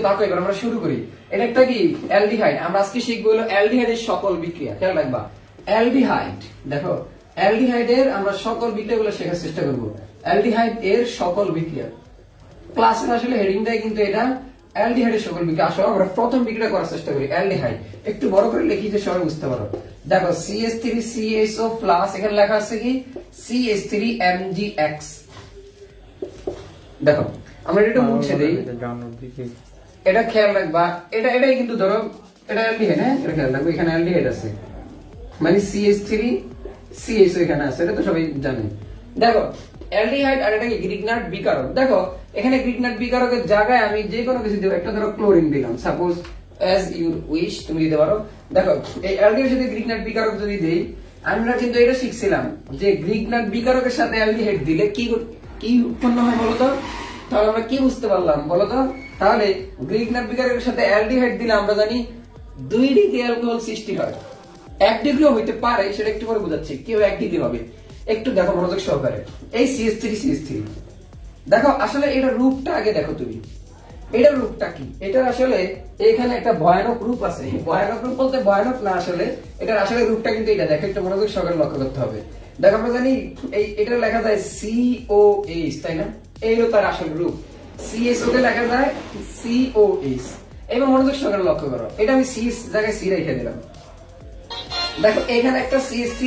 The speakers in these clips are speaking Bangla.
দেখো এবার আমরা শুরু করি। এটা একটা কি অ্যালডিহাইড। আমরা আজকে শিখবো হলো অ্যালডিহাইডের সকল বিক্রিয়া। খেয়াল রাখবা, অ্যালডিহাইড, দেখো অ্যালডিহাইডের আমরা সকল বিক্রিয়াগুলো শেখার চেষ্টা করব। অ্যালডিহাইড এর সকল বিক্রিয়া ক্লাসের আসলে হেডিংটাই কিন্তু এটা অ্যালডিহাইডের সকল বিক্রিয়া। আসলে আমরা প্রথম বিক্রিয়া করার চেষ্টা করি অ্যালডিহাইড। একটু বড় করে লিখি যে সবাই বুঝতে পারো। দেখো CH3CSO প্লাস, এখানে লেখা আছে কি CH3MgX। দেখো আমরা এটা মুছে দেই, এটা খেয়াল রাখবা। এটাই কিন্তু ধরো এটা অ্যালডিহাইড, হ্যাঁ এটা খেয়াল রাখবে, এখানে অ্যালডিহাইড আছে মানে CH3CSO এখানে আছে, এটা তো সবাই জানে। দেখো অ্যালডিহাইড আর এটা কি গ্রিগনার্ড বিকারক। দেখো এখানে গ্রিগনার্ড বিকারকের জায়গায় আমি যে কোনো কিছু দেব, একটা ধরো ক্লোরিন দিলাম, সাপোজ অ্যাজ ইউ উইশ, তুমি দিতে পারো। দেখো এই অ্যালডিহাইডের সাথে গ্রিগনার্ড বিকারক যদি দেই, আমরা কিন্তু এটা শিখছিলাম যে গ্রিগনার্ড বিকারকের সাথে অ্যালডিহাইড দিলে কি উৎপন্ন হয় বলতো। তাহলে আমরা কি বুঝতে পারলাম বলতো? তাহলে গ্রিগনার্ড বিকারকের সাথে অ্যালডিহাইড দিলে আমরা জানি 2 ডিগ্রি অ্যালকোহল সৃষ্টি হয়। 1 ডিগ্রিও হইতে পারে, সেটা একটু পরে বোঝাচ্ছি কেউ 1 ডিগ্রি হবে। একটু দেখো মনোযোগ সহকারে, এই CH3 দেখো আসলে এটা রূপটা আগে দেখো তুমি, এটার রূপটা কি। এটা আসলে এখানে একটা ভয়ানক রূপ আছে। ভয়ানক রূপ বলতে ভয়ানক না, আসলে এটার আসলে রূপটা কিন্তু এটা দেখো, একটু মনোযোগ সহকারে লক্ষ্য করতে হবে। দেখো আমরা জানি এটা লেখা যায় COH, তাই না? এই হলো তার আসল রূপ। CSO কে লেখা যায় COH। এবার মনোযোগ সহকারে লক্ষ্য করো, এটা আমি C জায়গায় C রেখে দিলাম। দেখো এখানে একটা CH3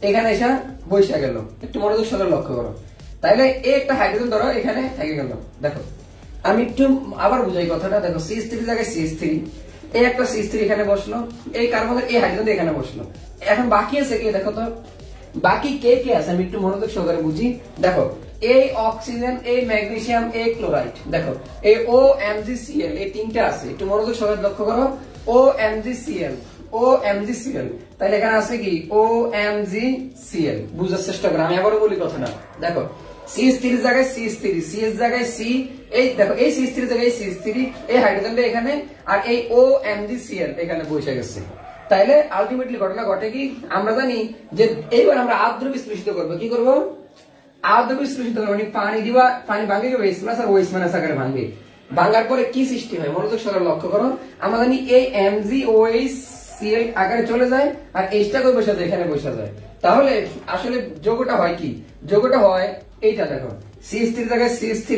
এখানে এসে বসে গেল, একটু মনোযোগ সহকারে লক্ষ্য করো। তাইলে এই একটা হাইড্রোজেন ধরো এখানে থেকে গেল। দেখো আমি একটু আবার বুঝাই কথাটা। দেখো CH3 জায়গায় CH3, এই একটা CH3 এখানে বসলো, এই কার্বনের এই হাইড্রোজেন এখানে বসলো। এখন বাকি আছে কে দেখো তো, বাকি কে কে আছে আমি একটু মনোযোগ সহকারে বুঝি। দেখো এই অক্সিজেন, এই ম্যাগনেসিয়াম, এই ক্লোরাইড, দেখো এই OMgCl, এই তিনটা আছে। একটু মনোযোগ সহকারে লক্ষ্য করো, OMgCl, তাহলে এখানে আছে কি OMgCl। বুঝার চেষ্টা করো, আমি আবারও বলি কথাটা। দেখো CH3 জায়গায় CH3, CH জায়গায় C, এই দেখো এই CH3 জায়গায় CH3, এই হাইড্রোজেনটা এখানে, আর এই OMgCl এখানে বসে গেছে। তাইলে আলটিমেটলি ঘটনা ঘটে কি, আমরা জানি যে এইবার আমরা আদ্র বিশ্লেষিত করবো। কি করবো? আদ্র বিশ্লেষিত করবো, মানে পানি দিবা, পানি ভাঙে কি ওএইচ প্লাস আর ওএইচ মাইনাস আকারে ভাঙবে। ভাঙার পরে কি সৃষ্টি হয় মনোযোগ সহকারে লক্ষ্য করো। আমরা জানি এই MgOHCl আকারে চলে যায়, আর এইচটা কই বসে যায়? এখানে বসে যায়। তাহলে আসলে যোগটা হয় কি? যোগটা হয় এইটা, দেখো CH3 জায়গায় CH3,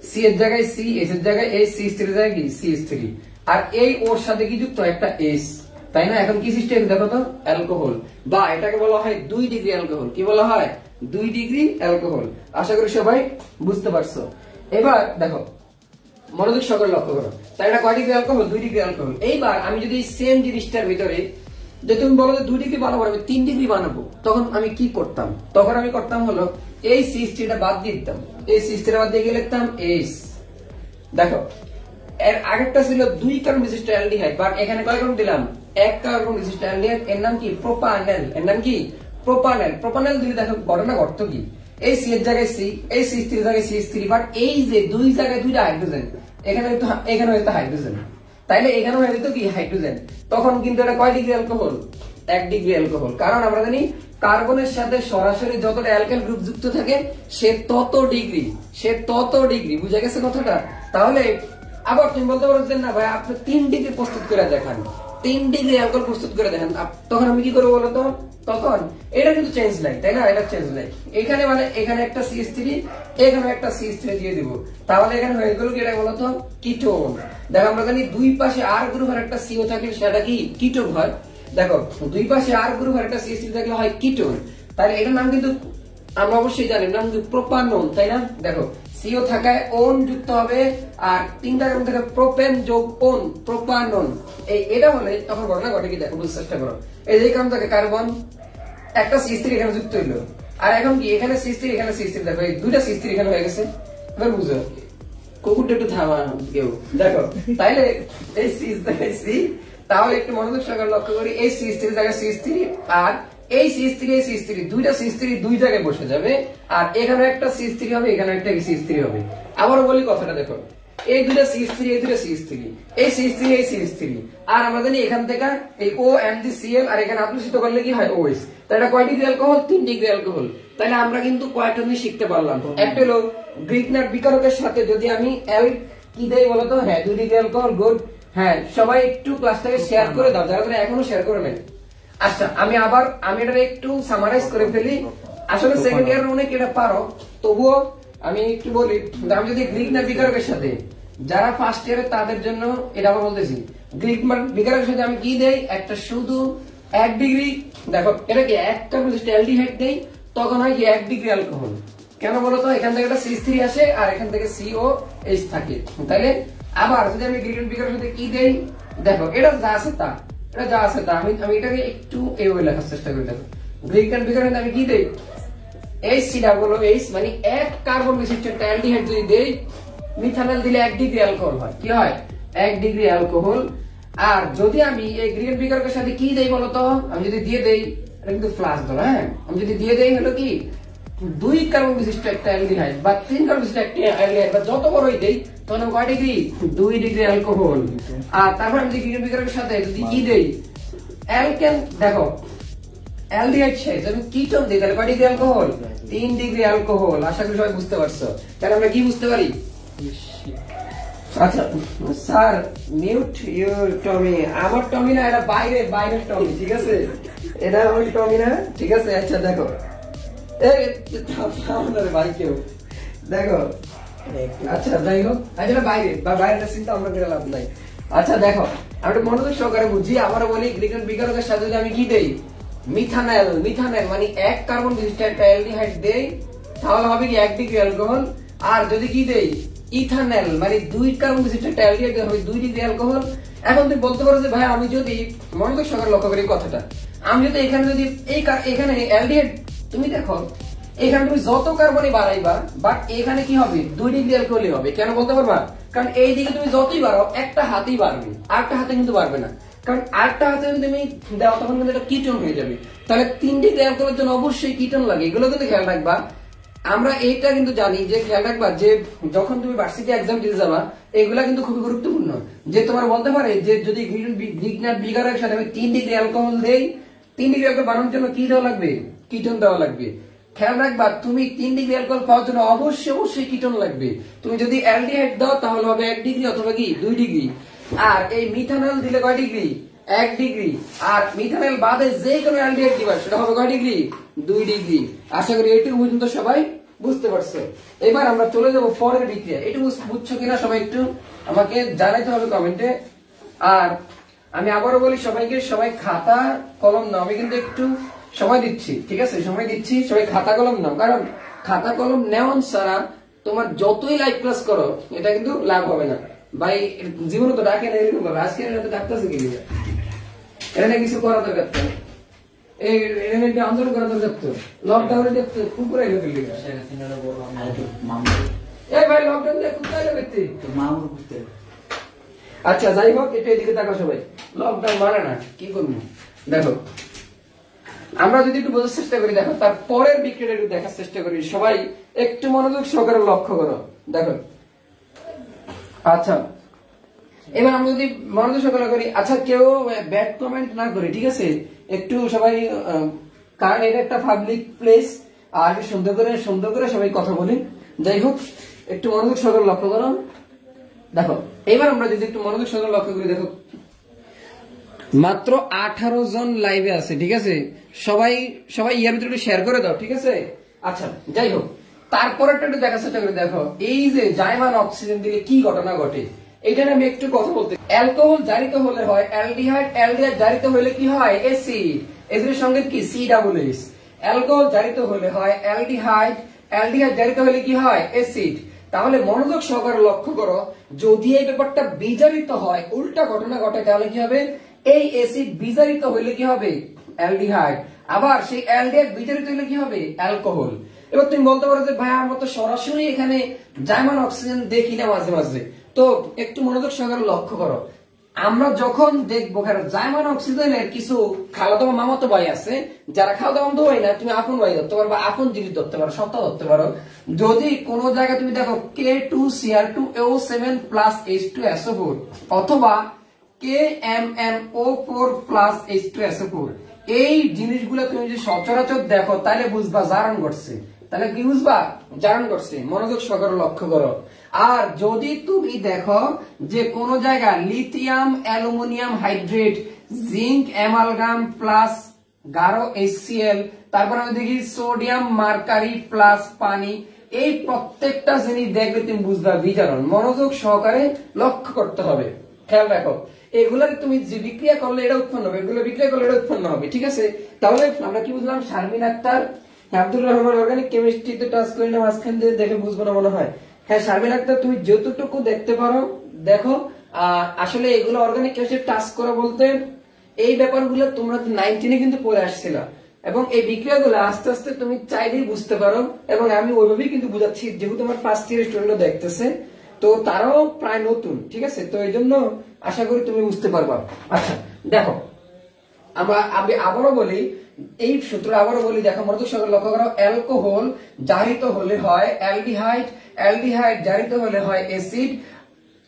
C এর জায়গায় C, H এর জায়গায় এই CH3 জায়গায় কি CH3, আর এই ওর সাথে কি যুক্ত একটা H, তাই না? এখন কি সৃষ্টি হয়েছে দেখো তো, অ্যালকোহল, বা এটাকে বলা হয় 2 ডিগ্রি অ্যালকোহল। কি বলা হয়? 2 ডিগ্রি অ্যালকোহল। আশা করি সবাই বুঝতে পারছো। এবার দেখো মনোযোগ সহকারে লক্ষ্য করো, তাই এটা কয় ডিগ্রি অ্যালকোহল? 2 degree alcohol. এইবার আমি যদি সেম জিনিসটার ভিতরে যে তুমি বলো যে 2 ডিগ্রি বানাবো, আমি 3 ডিগ্রি বানাবো, তখন আমি কি করতাম? তখন আমি করতাম হলো এই CH3টা বাদ দিয়ে দিতাম, এই CH3টা বাদ দিয়ে গিয়ে লিখতাম H। দেখো এর আগেরটা ছিল 2 কার্বন বিশিষ্ট অ্যালডিহাইড, বাট এখানে কয় কার্বন দিলাম? 1 কার্বন বিশিষ্ট অ্যালডিহাইড। এর নাম কি? প্রোপানেল। এর নাম কি? প্রোপানেল। প্রোপানেল দিলে দেখো ঘটনা ঘটতো কি, এই C এর জায়গায় C, এই CH3 জায়গায় CH3, বাট এই যে 2 জায়গায় 2টা হাইড্রোজেন, এখানে হয়তো হাইড্রোজেন, তাইলে এখানে হয়ে যেত কি হাইড্রোজেন। তখন কিন্তু এটা কয় ডিগ্রি অ্যালকোহল? 1 degree alcohol. কারণ আমরা জানি কার্বনের সাথে সরাসরি যতটা অ্যালকেল গ্রুপ যুক্ত থাকে সে তত ডিগ্রি। বুঝা গেছে কথাটা? তাহলে আবার তুমি বলতে পারো যে না ভাই আপনি 3 ডিগ্রি প্রস্তুত করে দেখান, 3 ডিগ্রি অ্যালকোহল প্রস্তুত করে দেখেন, তখন আমি কি করবো বলতো? তখন এটা কিন্তু চেঞ্জ নাই, তাই না? এটা চেঞ্জ নাই। এখানে মানে এখানে একটা CH3, এখানে একটা CH3 দিয়ে দিব, তাহলে এখানে হয়ে গেল কি? এটা বলতো কিটোন। দেখো আমরা জানি 2 পাশে R গ্রুপ আর একটা CO থাকলে সেটা কি কিটোন হয়। দেখো 2 পাশে R গ্রুপ আর একটা CH3 থাকলে হয় কিটোন। তাহলে এটার নাম কিন্তু আমরা অবশ্যই জানি, নাম কিন্তু প্রোপানন, তাই না? দেখো CO থাকায় ওন যুক্ত হবে, আর 3টা কার্বন থেকে প্রোপেন যোগ ওন, প্রোপানন। এটা হলে তখন ঘটনা ঘটে কি দেখো, বুঝতে চেষ্টা করো। এই যে কার্বন থেকে কার্বন, একটা CH3 এখানে যুক্ত হইলো, আর এখন কি এখানে CH3 এখানে CH3, দেখো এই 2টা CH3 এখানে হয়ে গেছে। এবার বুঝো, কুকুরটা একটু থামা কেউ, দেখো তাইলে এই CH জায়গায় C, তাহলে একটু মনোযোগ সহকারে লক্ষ্য করি, এই CH3 জায়গায় CH3, আর এই CH3 2টা CH3 2 জায়গায় বসে যাবে, আর এখানে একটা CH3 হবে, এখানে একটা CH3 হবে। আবারও বলি কথাটা, দেখো এই 2টা CH3, এই 2টা CH3, এই CH3 এই CH3, আর আমরা জানি এখান থেকে এই OMgCl, আর এখানে আপ্লুষিত করলে কি হয়? OH। তাই এটা কয় ডিগ্রি অ্যালকোহল? 3 degree alcohol. তাহলে আমরা কিন্তু কয়টা জিনিস শিখতে পারলাম। একটা হলো গ্রিগনার্ড বিকারকের সাথে যদি আমি কি দেয় বলো তো? হ্যাঁ 2 ডিগ্রি অ্যালকোহল। গুড। হ্যাঁ সবাই একটু ক্লাসটাকে শেয়ার করে দাও যারা যারা এখনো শেয়ার করে নাই। আচ্ছা আমি এটা একটু সামারাইজ করে ফেলি। আসলে সেকেন্ড ইয়ার অনেক এটা পারো, তবুও আমি একটু বলি। আমি যদি গ্রিক না বিকারকের সাথে যারা ফার্স্ট ইয়ারে তাদের জন্য এটা আবার বলতেছি, গ্রিক বিকারকের সাথে আমি কি দেই, একটা শুধু 1 ডিগ্রি, দেখো এটা কি 1 কার্বক্সিল অ্যালডিহাইড দেই, তখন হয় কি 1 ডিগ্রি অ্যালকোহল। কেন বলো তো? এখান থেকে একটা CH3 আসে আর এখান থেকে COH থাকে। তাহলে আবার যদি আমি গ্রিক বিকারকের সাথে কি দেই, দেখো এটা যা আছে তা, এটা যা আছে তা, আমি এটাকে একটু এইভাবে লেখার চেষ্টা করি। দেখো গ্রিক বিকারকের সাথে আমি কি দেই, HCOH, মানে 1 কার্বন বিশিষ্ট অ্যালডিহাইড যদি দেই, মিথানল দিলে 1 ডিগ্রি অ্যালকোহল হয়। কি হয়? 1 ডিগ্রি অ্যালকোহল। আর যদি আমি এই গ্রিন বিকারকের সাথে কি দেই বলতো? আমি যদি দিয়ে দেই, এটা কিন্তু ফ্লাশ ধরো, হ্যাঁ আমি যদি দিয়ে দেই হলো কি 2 কার্বন বিশিষ্ট একটা অ্যালডিহাইড বা 3 কার্বন বিশিষ্ট একটা অ্যালডিহাইড বা যত বড়ই দেই, তখন আমি কয় ডিগ্রি? 2 degree alcohol. আর তারপর আমি গ্রিন বিকারকের সাথে যদি কি দেই, অ্যালকেন, দেখো অ্যালডিহাইড শেষ আমি কিটোন দিই, তাহলে কয় ডিগ্রি অ্যালকোহল? 3 degree alcohol. আশা করি সবাই বুঝতে পারছো। তাহলে আমরা কি বুঝতে পারি? আচ্ছা স্যার মিউট ইউর টমি। আমার টমি না, এটা বাইরের টমি, ঠিক আছে? এটা ওই টমি না, ঠিক আছে? আচ্ছা দেখো ভাই কেউ দেখো, আচ্ছা যাই হোক, আচ্ছা বাইরের চিন্তা আমরা করে লাভ নাই। আচ্ছা দেখো আমি মনোযোগ সহকারে বুঝি, আবারও বলি গ্রিক বিকারকের সাথে যদি আমি কি দেই, মিথানল মানে 1 কার্বন বিশিষ্ট একটা অ্যালডিহাইড দেই, তাহলে হবে কি 1 ডিগ্রি অ্যালকোহল। আর যদি কি দেই, ইথানল মানে 2 কার্বন বিশিষ্ট একটা অ্যালডিহাইড হবে 2 ডিগ্রি অ্যালকোহল। এখন তুমি বলতে পারো যে ভাই আমি যদি মনোযোগ সহকারে লক্ষ্য করি কথাটা, আমি যদি এখানে যদি এখানে অ্যালডিহাইড, তুমি দেখো এখানে তুমি যত কার্বনই বাড়াইবা, বাট এখানে কি হবে? 2 ডিগ্রি অ্যালকোহলই হবে। কেন বলতে পারবা? কারণ এই দিকে তুমি যতই বাড়াও একটা হাতেই বাড়বে, আরেকটা হাতে কিন্তু বাড়বে না। কারণ আরেকটা হাতে যদি তুমি দাও তখন কিন্তু এটা কিটোন হয়ে যাবে। তাহলে 3 ডিগ্রি অ্যালকোহলের জন্য অবশ্যই কিটোন লাগে, এগুলো কিন্তু খেয়াল রাখবা। আমরা এইটা কিন্তু জানি যে খেয়াল রাখবা যে যখন তুমি ভার্সিটি এক্সাম দিতে যাবা, এগুলা কিন্তু খুবই গুরুত্বপূর্ণ। যে তোমার বলতে পারে যে যদি গ্রিক বিকারকের সাথে আমি 3 ডিগ্রি অ্যালকোহল দেই, 3 ডিগ্রি অ্যালকোহল বানানোর জন্য কি দেওয়া লাগবে? কিটোন দেওয়া লাগবে। খেয়াল রাখবা তুমি 3 ডিগ্রি অ্যালকোহল পাওয়ার জন্য অবশ্যই কিটোন লাগবে। তুমি যদি অ্যালডিহাইড দাও তাহলে হবে 1 ডিগ্রি অথবা কি 2 ডিগ্রি। আর এই মিথানল দিলে কয় ডিগ্রি? 1 ডিগ্রি। আর মিথানল বাদে যে কোনো অ্যালডিহাইড দিবা সেটা হবে কয় ডিগ্রি? 2 ডিগ্রি। আশা করি এইটুকু পর্যন্ত সবাই বুঝতে পারছো। এবার আমরা চলে যাব পরের বিক্রিয়া। এটুকু বুঝছো কিনা সবাই একটু আমাকে জানাইতে হবে কমেন্টে। আর আমি আবারও বলি সবাইকে, সবাই খাতা কলম নাও। আমি কিন্তু একটু সময় দিচ্ছি, ঠিক আছে? সময় দিচ্ছি, সবাই খাতা কলম নাও। কারণ খাতা কলম নেওয়ান ছাড়া তোমার যতই লাইভ ক্লাস করো এটা কিন্তু লাভ হবে না। ভাই জীবনে তো ডাকে না এরকম ভাবে, আজকে ডাকতেছে কি এটা কিছু করা দরকার। এই আন্দোলন করা দরকার তো, লকডাউনে দেখতে কুকুর আইলো ফেললি। এই ভাই লকডাউন দিয়ে কুকুর আইলো দেখতে মামুর করতে। আচ্ছা যাই হোক, এটা এদিকে তাকাও সবাই। লকডাউন মানে না, কি করবো? দেখো আমরা যদি একটু বোঝার চেষ্টা করি, দেখো তার পরের বিক্রিয়াটা একটু দেখার চেষ্টা করি। সবাই একটু মনোযোগ সহকারে লক্ষ্য করো। দেখো আচ্ছা এবার আমরা যদি মনোযোগ সহকারে করি, আচ্ছা কেউ ব্যাড কমেন্ট না করি, ঠিক আছে? একটু সবাই, কারণ এটা একটা পাবলিক প্লেস, আর সুন্দর করে সবাই কথা বলি। যাই হোক একটু মনোযোগ সহকারে লক্ষ্য করো। দেখো এবার আমরা যদি একটু মনোযোগ সহকারে লক্ষ্য করি, দেখো মাত্র 18 জন লাইভে আছে, ঠিক আছে? সবাই ইয়ার ভিতরে একটু শেয়ার করে দাও, ঠিক আছে? আচ্ছা যাই হোক, তারপরেরটা একটু দেখার চেষ্টা করে। দেখো এই যে জাইমান অক্সিজেন দিলে কি ঘটনা ঘটে, এটা আমি একটু কথা বলতে। অ্যালকোহল জারিত হলে হয় অ্যালডিহাইড, অ্যালডিহাইড জারিত হলে কি হয়? অ্যাসিড। এদের সঙ্গে কি COOH। অ্যালকোহল জারিত হলে হয় অ্যালডিহাইড, অ্যালডিহাইড জারিত হলে কি হয়? অ্যাসিড। তাহলে মনোযোগ সহকারে লক্ষ্য করো, যদি এই ব্যাপারটা বিজারিত হয়, উল্টা ঘটনা ঘটে, তাহলে কি হবে? এই অ্যাসিড বিজারিত হইলে কি হবে? অ্যালডিহাইড। আবার সেই অ্যালডিহাইড বিজারিত হইলে কি হবে? অ্যালকোহল। এবার তুমি বলতে পারো যে ভাই আমরা তো সরাসরি এখানে জাইমান অক্সিজেন দেখি না মাঝে মাঝে, তো একটু মনোযোগ সহকারে লক্ষ্য করো। আমরা যখন দেখবো জাইমান অক্সিজেনের কিছু খালাতো মামাতো ভাই আছে, যারা খালাতো মামাতো ভাই না, তুমি আপন ভাই ধরতে পারো বা আপন জিনিস ধরতে পারো, সত্তা ধরতে পারো। যদি কোন জায়গায় তুমি দেখো K2Cr2O7 + H2SO4 অথবা KMnO4 + H2SO4, এই জিনিসগুলো তুমি যদি সচরাচর দেখো তাহলে বুঝবা জারণ ঘটছে। তাহলে কি বুঝবা? জারণ ঘটছে। মনোযোগ সহকারে লক্ষ্য করো। আর যদি তুমি দেখো যে কোন জায়গায় lithium aluminium hydrate zinc amalgam plus গাঢ় HCl, তারপর আমি দেখি সোডিয়াম মার্কারি প্লাস পানি, এই প্রত্যেকটা জিনিস দেখলে তুমি বুঝবা বিজারণ। মনোযোগ সহকারে লক্ষ্য করতে হবে, খেয়াল রাখো। এগুলোর তুমি যে বিক্রিয়া করলে এটা উৎপন্ন হবে, এগুলো বিক্রিয়া করলে এটা উৎপন্ন হবে, ঠিক আছে? তাহলে আমরা কি বুঝলাম? শারমিন আক্তার, আব্দুর রহমান অর্গানিক কেমিস্ট্রিতে টাচ করি না, মাঝখান দিয়ে দেখে বুঝবো না মনে হয়। হ্যাঁ শারমিন আক্তার, তুমি যতটুকু দেখতে পারো দেখো। আসলে এগুলো অর্গানিক কেমিস্ট্রি টাচ করা বলতে এই ব্যাপারগুলো তোমরা 19 কিন্তু পড়ে আসছিল, এবং এই বিক্রিয়াগুলো আস্তে আস্তে তুমি চাইলেই বুঝতে পারো, এবং আমি ওইভাবেই কিন্তু বুঝাচ্ছি, যেহেতু আমার ফার্স্ট ইয়ার স্টুডেন্টরা দেখতেছে, তো তারাও প্রায় নতুন, ঠিক আছে? তো এই জন্য আশা করি তুমি বুঝতে পারবা। আচ্ছা দেখো, আমি আবারও বলি, এই সূত্র আবারও বলি, দেখো মনোযোগ সহকারে লক্ষ্য করো। অ্যালকোহল জারিত হলে হয় অ্যালডিহাইড, অ্যালডিহাইড জারিত হলে হয় অ্যাসিড,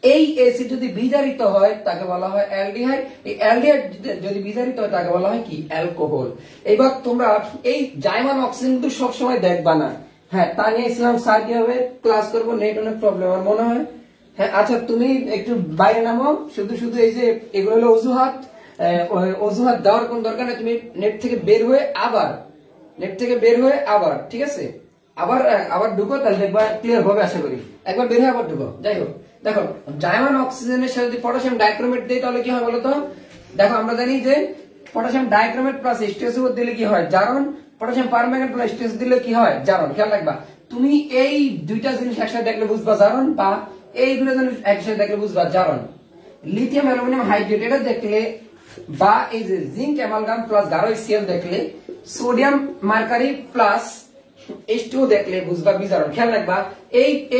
এই অ্যাসিড যদি বিজারিত হয় তাকে বলা হয় অ্যালডিহাইড, এই অ্যালডিহাইড যদি বিজারিত হয় তাকে বলা হয় কি? অ্যালকোহল। এবার তোমরা এই জাইমান অক্সিজেন কিন্তু সবসময় দেখবা না। হ্যাঁ, তানিয়া ইসলাম স্যার কিভাবে ক্লাস করবো, নেট অনেক প্রবলেম আমার মনে হয়। হ্যাঁ আচ্ছা, তুমি একটু বাইরে নামো, শুধু শুধু এই যে এগুলো হলো অজুহাত, অজুহাত দেওয়ার কোন দরকার নেই। তুমি নেট থেকে বের হয়ে আবার ঠিক আছে, আবার ঢুকো, তাহলে দেখবা ক্লিয়ার হবে আশা করি। একবার বের হয়ে আবার ঢুকো। যাই হোক, দেখো জাইমান অক্সিজেনের সাথে যদি পটাশিয়াম ডাইক্রোমেট দেই তাহলে কি হয় বলতো? দেখো আমরা জানি যে পটাশিয়াম ডাইক্রোমেট প্লাস H2SO দিলে কি হয়? জারণ। পটাশিয়াম পারম্যাঙ্গানেট প্লাস H2SO দিলে কি হয়? জারণ। খেয়াল রাখবা, তুমি এই দুইটা জিনিস একসাথে দেখলে বুঝবা জারণ, বা এই দুটো জিনিস একসাথে দেখলে বুঝবা জারণ। লিথিয়াম অ্যালুমিনিয়াম হাইড্রেট এটা দেখলে, বা এই যে জিঙ্ক অ্যামালগাম প্লাস গাঢ় HCl দেখলে, সোডিয়াম মার্কারি প্লাস H2O দেখলে বুঝবা বিজারণ। খেয়াল রাখবা,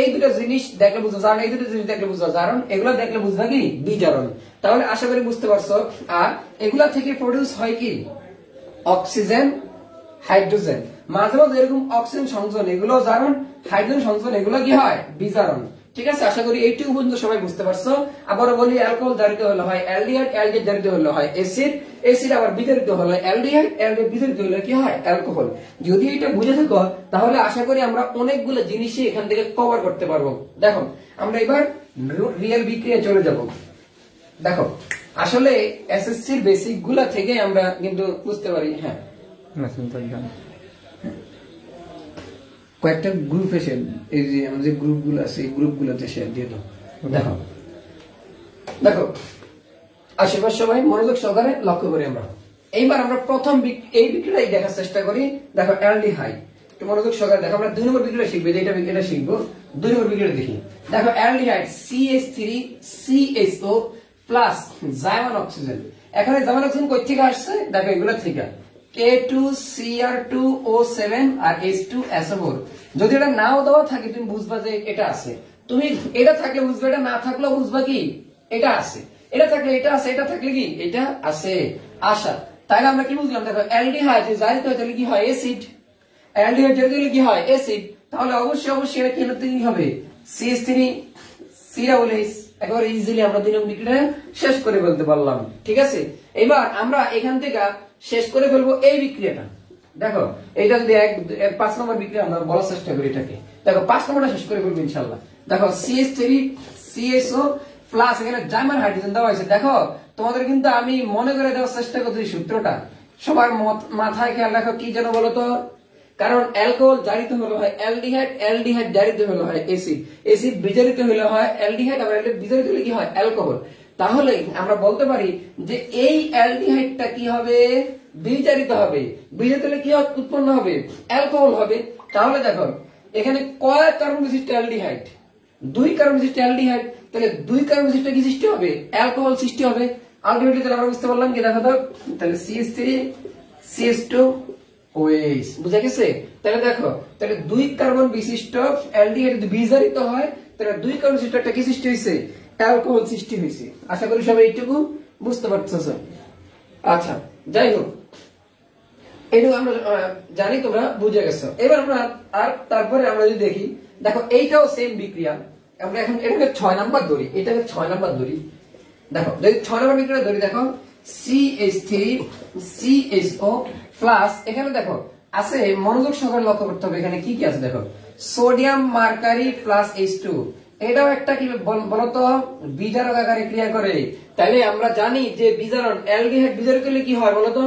এই দুটো জিনিস দেখলে বুঝবা জারণ, এই দুটো জিনিস দেখলে বুঝবা জারণ, এগুলো দেখলে বুঝবা কি? বিজারণ। তাহলে আশা করি বুঝতে পারছো। আর এগুলা থেকে প্রডিউস হয় কি? Oxygen, hydrogen. মাঝে মাঝে এরকম অক্সিজেন সংযোজন, এগুলো জারণ, হাইড্রোজেন সংযোজন, এগুলো কি হয়? বিজারণ। ঠিক আছে, আশা করি এইটুকু পর্যন্ত সবাই বুঝতে পারছো। আবার বলি, অ্যালকোহল জারিত হলে হয় অ্যালডিহাইড, অ্যালডিহাইড জারিত হলে হয় অ্যাসিড, অ্যাসিড আবার বিজারিত হলে অ্যালডিহাইড, অ্যালডিহাইড বিজারিত হলে কি হয়? অ্যালকোহল। যদি এটা বুঝে থাকো তাহলে আশা করি আমরা অনেকগুলো জিনিসই এখান থেকে কভার করতে পারবো। দেখো আমরা এবার রিয়েল বিক্রিয়া চলে যাব। দেখো আসলে এসএসসির বেসিক গুলা থেকে আমরা কিন্তু বুঝতে পারি। হ্যাঁ, কয়েকটা গ্রুপ এসে, এই যে আমাদের গ্রুপ গুলো আছে, এই গ্রুপ গুলোতে শেয়ার দিয়ে দাও। দেখো দেখো আশেপাশ সবাই মনোযোগ সহকারে লক্ষ্য করি। আমরা এইবার আমরা প্রথম এই বিক্রিয়াটাই দেখার চেষ্টা করি। দেখো অ্যালডিহাইড, একটু মনোযোগ সহকারে দেখো। আমরা 2 নম্বর বিক্রিয়া শিখবো, যেটা বিক্রিয়া শিখবো 2 নম্বর বিক্রিয়া দেখি। দেখো অ্যালডিহাইড CH3CSO প্লাস জাইমান অক্সিজেন। এখানে জাইমান অক্সিজেন কই থেকে আসছে? দেখো এগুলো থেকে K2Cr2O7 আর H2SO4। যদি এটা নাও দেওয়া থাকে তুমি বুঝবা যে এটা আছে। তুমি এটা থাকলে বুঝবা, এটা না থাকলেও বুঝবা কি এটা আছে। এটা থাকলে এটা আছে, এটা থাকলে কি এটা আছে। আশা তাহলে আমরা কি বুঝলাম? দেখো অ্যালডিহাইড জারিত হলে কি হয়? অ্যাসিড। অ্যালডিহাইড জারিত হলে কি হয়? অ্যাসিড। তাহলে অবশ্যই এটা কি হবে? CH3COOH। একবার ইজিলি আমরা 2 নম্বর বিক্রিয়া শেষ করে বলতে পারলাম। ঠিক আছে, এবার আমরা এখান থেকে শেষ করে ফেলবো এই বিক্রিয়াটা। দেখো এটা যদি 5 নম্বর বিক্রিয়া আমরা বলার চেষ্টা করি এটাকে। দেখো 5 নম্বরটা শেষ করে ফেলবো ইনশাআল্লাহ। দেখো CH3CSO প্লাস এখানে জাইমান হাইড্রোজেন দেওয়া হয়েছে। দেখো তোমাদের কিন্তু আমি মনে করে দেওয়ার চেষ্টা করছি সূত্রটা, সবার মাথায় খেয়াল রাখো। কি যেন বলো তো? কারণ অ্যালকোহল জারিত হলে হয় অ্যালডিহাইড, অ্যালডিহাইড জারিত হলে হয় অ্যাসিড, অ্যাসিড বিজারিত হলে হয় অ্যালডিহাইড, আবার অ্যালডিহাইড বিজারিত হলে কি হয়? অ্যালকোহল। তাহলে আমরা বলতে পারি যে এই অ্যালডিহাইডটা কি হবে? বিজারিত হবে। বিজারিত হলে কি উৎপন্ন হবে? অ্যালকোহল হবে। তাহলে দেখো এখানে কয় কার্বন বিশিষ্ট অ্যালডিহাইড? 2 কার্বন বিশিষ্ট অ্যালডিহাইড। তাহলে 2 কার্বন বিশিষ্ট কি সৃষ্টি হবে? অ্যালকোহল সৃষ্টি হবে। আলটিমেটলি তাহলে আমরা বুঝতে পারলাম কি? দেখো তো, তাহলে CH3CH2OH বুঝা গেছে? তাহলে দেখো, তাহলে 2 কার্বন বিশিষ্ট অ্যালডিহাইড যদি বিজারিত হয় তাহলে 2 কার্বন বিশিষ্ট একটা কি সৃষ্টি হয়েছে? অ্যালকোহল সৃষ্টি হয়েছে। আশা করি সবাই এইটুকু বুঝতে পারছো। আচ্ছা যাই হোক, এইটুকু আমরা জানি, তোমরা বুঝে গেছো। এবার আমরা তারপরে আমরা যদি দেখি, দেখো এইটাও সেম বিক্রিয়া। আমরা এখন এটাকে 6 নাম্বার ধরি, এটাকে 6 নাম্বার ধরি। দেখো যদি 6 নাম্বার বিক্রিয়া ধরি, দেখো CH3CSO প্লাস, এখানে দেখো আছে, মনোযোগ সহকারে লক্ষ্য করতে হবে এখানে কি কি আছে। দেখো সোডিয়াম মার্কারি প্লাস H2, এটাও একটা কি বলতো বিজারক আকারে ক্রিয়া করে। তাহলে আমরা জানি যে বিজারণ অ্যালডিহাইড বিজারক করলে কি হয় বলতো?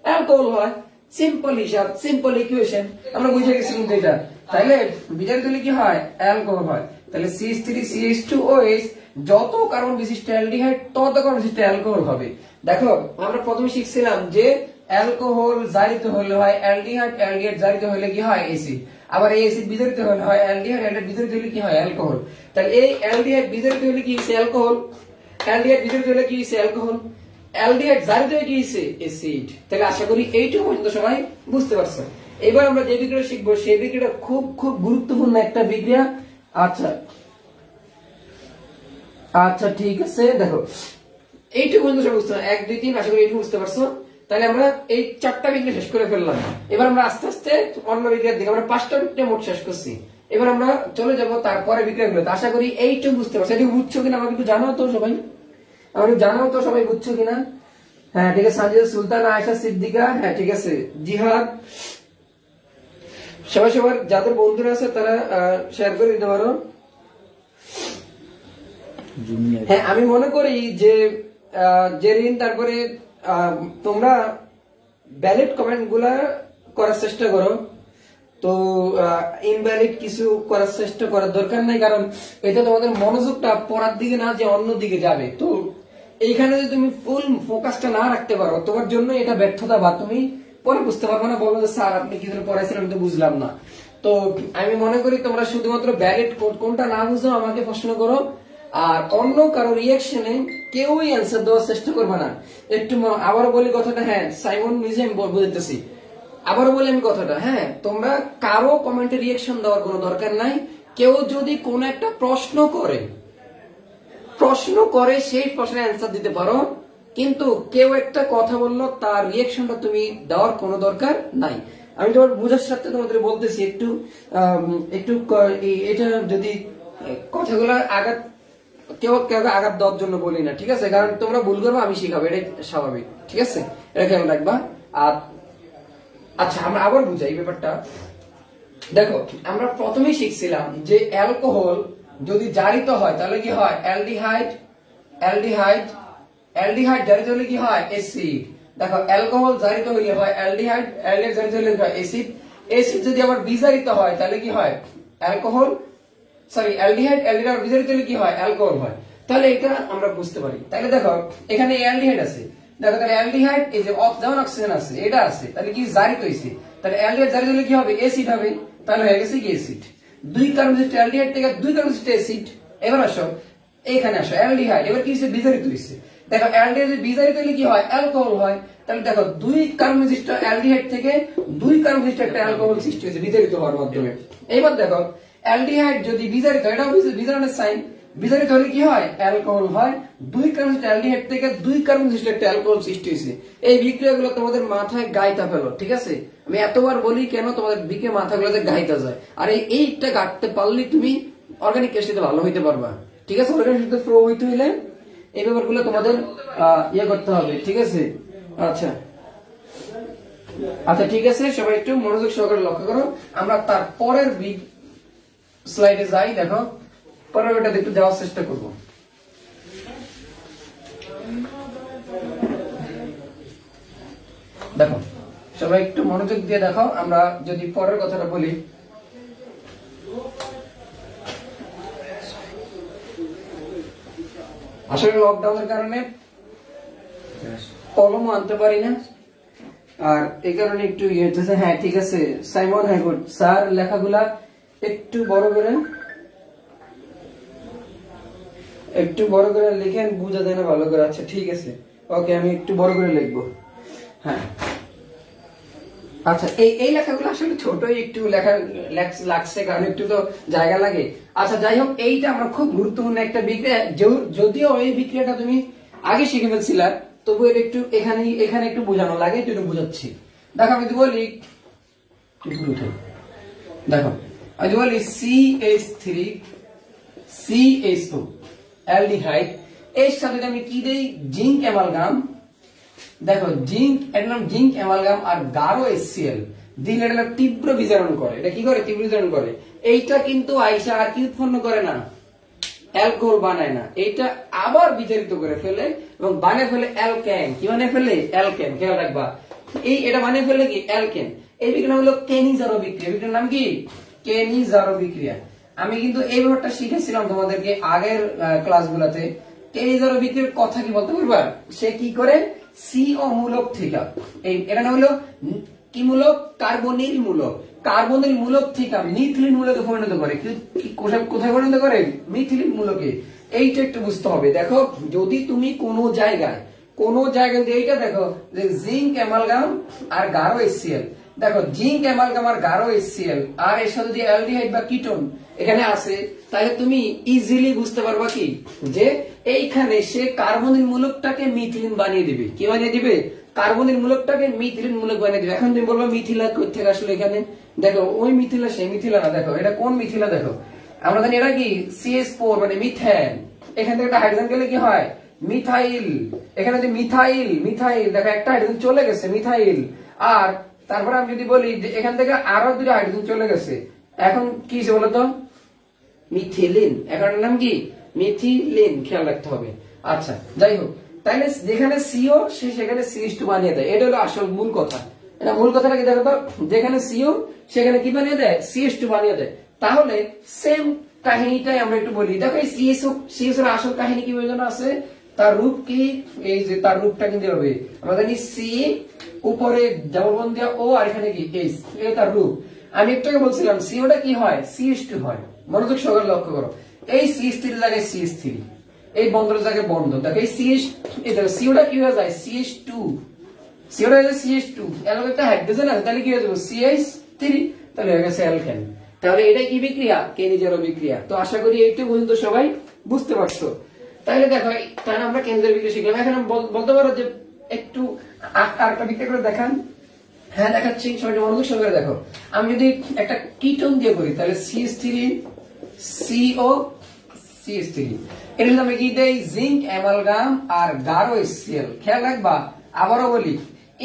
অ্যালকোহল হয়। সিম্পল হিসাব, সিম্পল ইকুয়েশন, আমরা বুঝে গেছি কিন্তু এটা। তাহলে বিজারক করলে কি হয়? অ্যালকোহল হয়। তাহলে CH3CH2OH যত কার্বন বিশিষ্ট অ্যালডিহাইড তত কার্বন বিশিষ্ট অ্যালকোহল হবে। দেখো আমরা প্রথমে শিখছিলাম যে অ্যালকোহল জারিত হলে হয় অ্যালডিহাইড, অ্যালডিহাইড জারিত হলে কি হয়? অ্যাসিড। আবার এই অ্যাসিড বিজারিত হলে হয় অ্যালডিহাইড, অ্যালডিহাইড বিজারিত হলে কি হয়? অ্যালকোহল। তাহলে এই অ্যালডিহাইড বিজারিত হলে কি হইছে? অ্যালকোহল। অ্যালডিহাইড বিজারিত হলে কি হইছে? অ্যালকোহল। অ্যালডিহাইড জারিত হলে কি হইছে? অ্যাসিড। তাহলে আশা করি এইটুকু পর্যন্ত সবাই বুঝতে পারছো। এবার আমরা যে বিক্রিয়া শিখবো সেই বিক্রিয়াটা খুব খুব গুরুত্বপূর্ণ একটা বিক্রিয়া। আচ্ছা আচ্ছা ঠিক আছে, দেখো এইটুকু পর্যন্ত সব বুঝতে 1 2 3 আশা করি এইটুকু বুঝতে পারছো। তাহলে আমরা এই 4টা বিক্রিয়া শেষ করে ফেললাম। এবার আমরা আস্তে আস্তে অন্য বিক্রিয়ার দিকে, আমরা 5টা বিক্রিয়া মোট শেষ করছি। এবার আমরা চলে যাব তারপরে বিক্রিয়াগুলোতে। আশা করি এইটুকু বুঝতে পারছো। এটুকু বুঝছো কিনা আমাকে একটু জানাও তো সবাই, আমাকে জানাও তো সবাই বুঝছো কিনা। হ্যাঁ ঠিক আছে, সাজিদা সুলতান, আয়েশা সিদ্দিকা, হ্যাঁ ঠিক আছে, জিহাদ, সবাই সবার যাদের বন্ধুরা আছে তারা শেয়ার করে দিতে পারো। হ্যাঁ আমি মনে করি যে জেরিন, তারপরে তোমরা ভ্যালিড কমেন্ট গুলা করার চেষ্টা করো। তো ইনভ্যালিড কিছু করার চেষ্টা করার দরকার নাই, কারণ এটা তোমাদের মনোযোগটা পড়ার দিকে না যে অন্য দিকে যাবে। তো এইখানে যদি তুমি ফুল ফোকাসটা না রাখতে পারো তোমার জন্য এটা ব্যর্থতা, বা তুমি পরে বুঝতে পারবো না, বলবো যে স্যার আপনি কি পড়াইছিলেন আমি তো বুঝলাম না। তো আমি মনে করি তোমরা শুধুমাত্র ভ্যালিড কোনটা না বুঝো আমাকে প্রশ্ন করো, আর অন্য কারো রিয়াকশনে কেউই অ্যান্সার দেওয়ার চেষ্টা করবে না। একটু আবারও বলি কথাটা, হ্যাঁ সাইমন নিজে আমি বুঝতেছি, আবারও বলি আমি কথাটা, হ্যাঁ তোমরা কারো কমেন্টে রিয়াকশন দেওয়ার কোনো দরকার নাই। কেউ যদি কোন একটা প্রশ্ন করে সেই প্রশ্নের অ্যান্সার দিতে পারো, কিন্তু কেউ একটা কথা বললো তার রিয়াকশনটা তুমি দেওয়ার কোনো দরকার নাই। আমি তোমার বুঝার সাথে তোমাদের বলতেছি একটু একটু এটা যদি কথাগুলো আঘাত কেউ আঘাত দেওয়ার জন্য বলি না, ঠিক আছে? কারণ তোমরা ভুল করবে আমি শিখাবো, এটাই স্বাভাবিক, ঠিক আছে? এটা খেয়াল রাখবা। আর আচ্ছা আমরা আবার বুঝাই ব্যাপারটা। দেখো আমরা প্রথমেই শিখছিলাম যে অ্যালকোহল যদি জারিত হয় তাহলে কি হয়? অ্যালডিহাইড। অ্যালডিহাইড অ্যালডিহাইড জারিত হলে কি হয়? অ্যাসিড। দেখো অ্যালকোহল জারিত হলে হয় অ্যালডিহাইড, অ্যালডিহাইড জারিত হলে হয় অ্যাসিড। অ্যাসিড যদি আবার বিজারিত হয় তাহলে কি হয়? অ্যালকোহল, সরি অ্যালডিহাইড, অ্যালডিহাইড বিজারিত হলে কি হয়? অ্যালকোহল হয়। তাহলে এটা আমরা বুঝতে পারি। তাহলে দেখো এখানে অ্যালডিহাইড আছে, দেখো তাহলে অ্যালডিহাইড এই যে যেমন অক্সিজেন আছে এটা আছে, তাহলে কি জারিত হইছে, তাহলে অ্যালডিহাইড জারিত হলে কি হবে? অ্যাসিড হবে। তাহলে হয়ে গেছে কি? অ্যাসিড। 2 কার্বন বিশিষ্ট অ্যালডিহাইড থেকে 2 কার্বন বিশিষ্ট অ্যাসিড। এবার আসো এখানে আসো অ্যালডিহাইড, এবার কি হইছে? বিজারিত হইছে। দেখো অ্যালডিহাইড বিজারিত হলে কি হয়? অ্যালকোহল হয়। তাহলে দেখো 2 কার্বন বিশিষ্ট অ্যালডিহাইড থেকে 2 কার্বন বিশিষ্ট একটা অ্যালকোহল সৃষ্টি হয়েছে বিজারিত হওয়ার মাধ্যমে। এবার দেখো অ্যালডিহাইড যদি বিজারিত, এটা বিজারণের সাইন, বিজারিত হলে কি হয়? অ্যালকোহল হয়। 2 কার্বন বিশিষ্ট অ্যালডিহাইড থেকে 2 কার্বন বিশিষ্ট একটা অ্যালকোহল সৃষ্টি হয়েছে। এই বিক্রিয়াগুলো তোমাদের মাথায় গাইতা ফেলো, ঠিক আছে? আমি এতবার বলি কেন তোমাদের দিকে মাথাগুলোতে গাইতা যায়, আর এইটা গাঁটতে পারলে তুমি অর্গানিক কেমিস্ট্রিতে ভালো হইতে পারবা, ঠিক আছে? অর্গানিক কেমিস্ট্রিতে প্রো হইতে হইলে এই ব্যাপারগুলো তোমাদের ইয়ে করতে হবে, ঠিক আছে? আচ্ছা আচ্ছা ঠিক আছে, সবাই একটু মনোযোগ সহকারে লক্ষ্য করো। আমরা তার পরের স্লাইডে যাই। দেখো পরের ওটা একটু যাওয়ার চেষ্টা করব। দেখো সবাই একটু মনোযোগ দিয়ে দেখো, আমরা যদি পরের কথাটা বলি, আসলে লকডাউনের কারণে কলমও আনতে পারি না, আর এই কারণে একটু ইয়ে হচ্ছে। হ্যাঁ ঠিক আছে সাইমন, হ্যাঁ গুড স্যার, লেখাগুলা একটু বড় করে লিখেন, বুঝা যায় না ভালো করে। আচ্ছা ঠিক আছে, ওকে আমি একটু বড় করে লিখবো। হ্যাঁ আচ্ছা এই লেখাগুলো আসলে ছোটই একটু লেখা লাগছে, কারণ একটু তো জায়গা লাগে। আচ্ছা যাই হোক, এইটা আমরা খুব গুরুত্বপূর্ণ একটা বিক্রিয়া, যদিও এই বিক্রিয়াটা তুমি আগে শিখে ফেলছিলা, তবু এর একটু এখানে একটু বোঝানো লাগে, একটু বুঝাচ্ছি। দেখো আমি যদি বলি, দেখো আমি যদি বলি CH3 CH2 অ্যালডিহাইড, এর সাথে আমি কি দেই? Zinc amalgam. দেখো জিঙ্ক, এর নাম জিঙ্ক অ্যামালগাম, আর গাঢ় HCl দিলে এটা তীব্র বিজারণ করে। এটা কি করে? তীব্র বিজারণ করে। এইটা কিন্তু আইসা আর কি উৎপন্ন করে না, অ্যালকোহল বানায় না, এইটা আবার বিতাড়িত করে ফেলে এবং বানিয়ে ফেলে অ্যালকেন। কি বানিয়ে ফেলে? অ্যালকেন। খেয়াল রাখবা, এটা বানিয়ে ফেলে কি? অ্যালকেন। এই বিক্রিয়া হলো কেনিজারো বিক্রিয়া। বিক্রিয়ার নাম কি? কেনিজারো বিক্রিয়া। আমি কিন্তু এই ব্যাপারটা শিখেছিলাম তোমাদেরকে আগের ক্লাসগুলোতে। কেনিজারো বিক্রিয়ার কথা কি বলতে পারবা? সে কি করে? সিও মূলক থেকে এটা না হলো কি মূলক? কার্বনিল মূলক। কার্বনিল মূলক থেকে মিথিলিন মূলকে পরিণত করে। কোথায় পরিণত করে? মিথিলিন মূলকে। এইটা একটু বুঝতে হবে। দেখো, যদি তুমি কোনো জায়গায় এইটা দেখো যে জিঙ্ক অ্যামালগাম আর গাঢ় HCl, দেখো জিঙ্ক অ্যামালগাম আর গাঢ় HCl আর এর সাথে যদি অ্যালডিহাইড বা কিটোন এখানে আছে, তাহলে তুমি ইজিলি বুঝতে পারবা কি যে এইখানে সে কার্বনিল মূলকটাকে মিথিলিন বানিয়ে দিবে। কি বানিয়ে দিবে? কার্বনিল মূলকটাকে মিথিলিন মূলক বানিয়ে দিবে। এখন তুমি বলবো মিথিলা কই থেকে আসলে? এখানে দেখো, ওই মিথিলা সেই মিথিলা না। দেখো এটা কোন মিথিলা? দেখো আমরা জানি এটা কি? CH4 মানে মিথেন। এখান থেকে একটা হাইড্রোজেন গেলে কি হয়? মিথাইল। এখানে যে মিথাইল দেখো একটা হাইড্রোজেন চলে গেছে, মিথাইল। আর তারপরে আমি যদি বলি যে এখান থেকে আরো দুটো হাইড্রোজেন চলে গেছে, এখন কি হয়েছে বলতো? মিথিলিন। এখন নাম কি? মিথিলিন। খেয়াল রাখতে হবে। আচ্ছা, যাই হোক, তাইলে যেখানে CO সে সেখানে CH2 বানিয়ে দেয়। এটা হলো আসল মূল কথা। এটা মূল কথাটা কি? দেখো তো, যেখানে CO সেখানে কি বানিয়ে দেয়? CH2 বানিয়ে দেয়। তাহলে সেম কাহিনীটাই আমরা একটু বলি। দেখো এই CH এর আসল কাহিনী কি জন্য আছে? তার রূপ কি? এই যে তার রূপটা কিন্তু হবে, আমরা জানি C উপরে ডাবল বন্ড দেওয়া O আর এখানে কি H, এই তার রূপ। আমি একটু আগে বলছিলাম COটা কি হয়? CH2 হয়। মনোযোগ সহকারে লক্ষ্য করো, এই CH3 এর জায়গায় CH3, এই বন্ধনের জায়গায় বন্ধ। দেখো এই COটা কি হয়ে যায়? CH2। COটা হয়ে যায় CH2, এর লগে একটা হাইড্রোজেন আছে, তাহলে কি হয়ে যাবে? CH3, তাহলে হয়ে গেছে অ্যালকেন। তাহলে এটা কি বিক্রিয়া? কেনিজারো বিক্রিয়া। তো আশা করি এইটুকু পর্যন্ত সবাই বুঝতে পারছো। তাহলে দেখো, তাহলে আমরা কেনিজারো বিক্রিয়া শিখলাম। এখন বলতে পারো যে একটু আরেকটা বিক্রিয়া করে দেখান। হ্যাঁ দেখাচ্ছি, সবাই মনোযোগ সহকারে দেখো। আমি যদি একটা কিটোন দিয়ে করি, তাহলে CH3 CO CH3, এর নামে কি দেই? জিঙ্ক অ্যামালগাম আর গাঢ় HCl। খেয়াল রাখবা, আবারও বলি,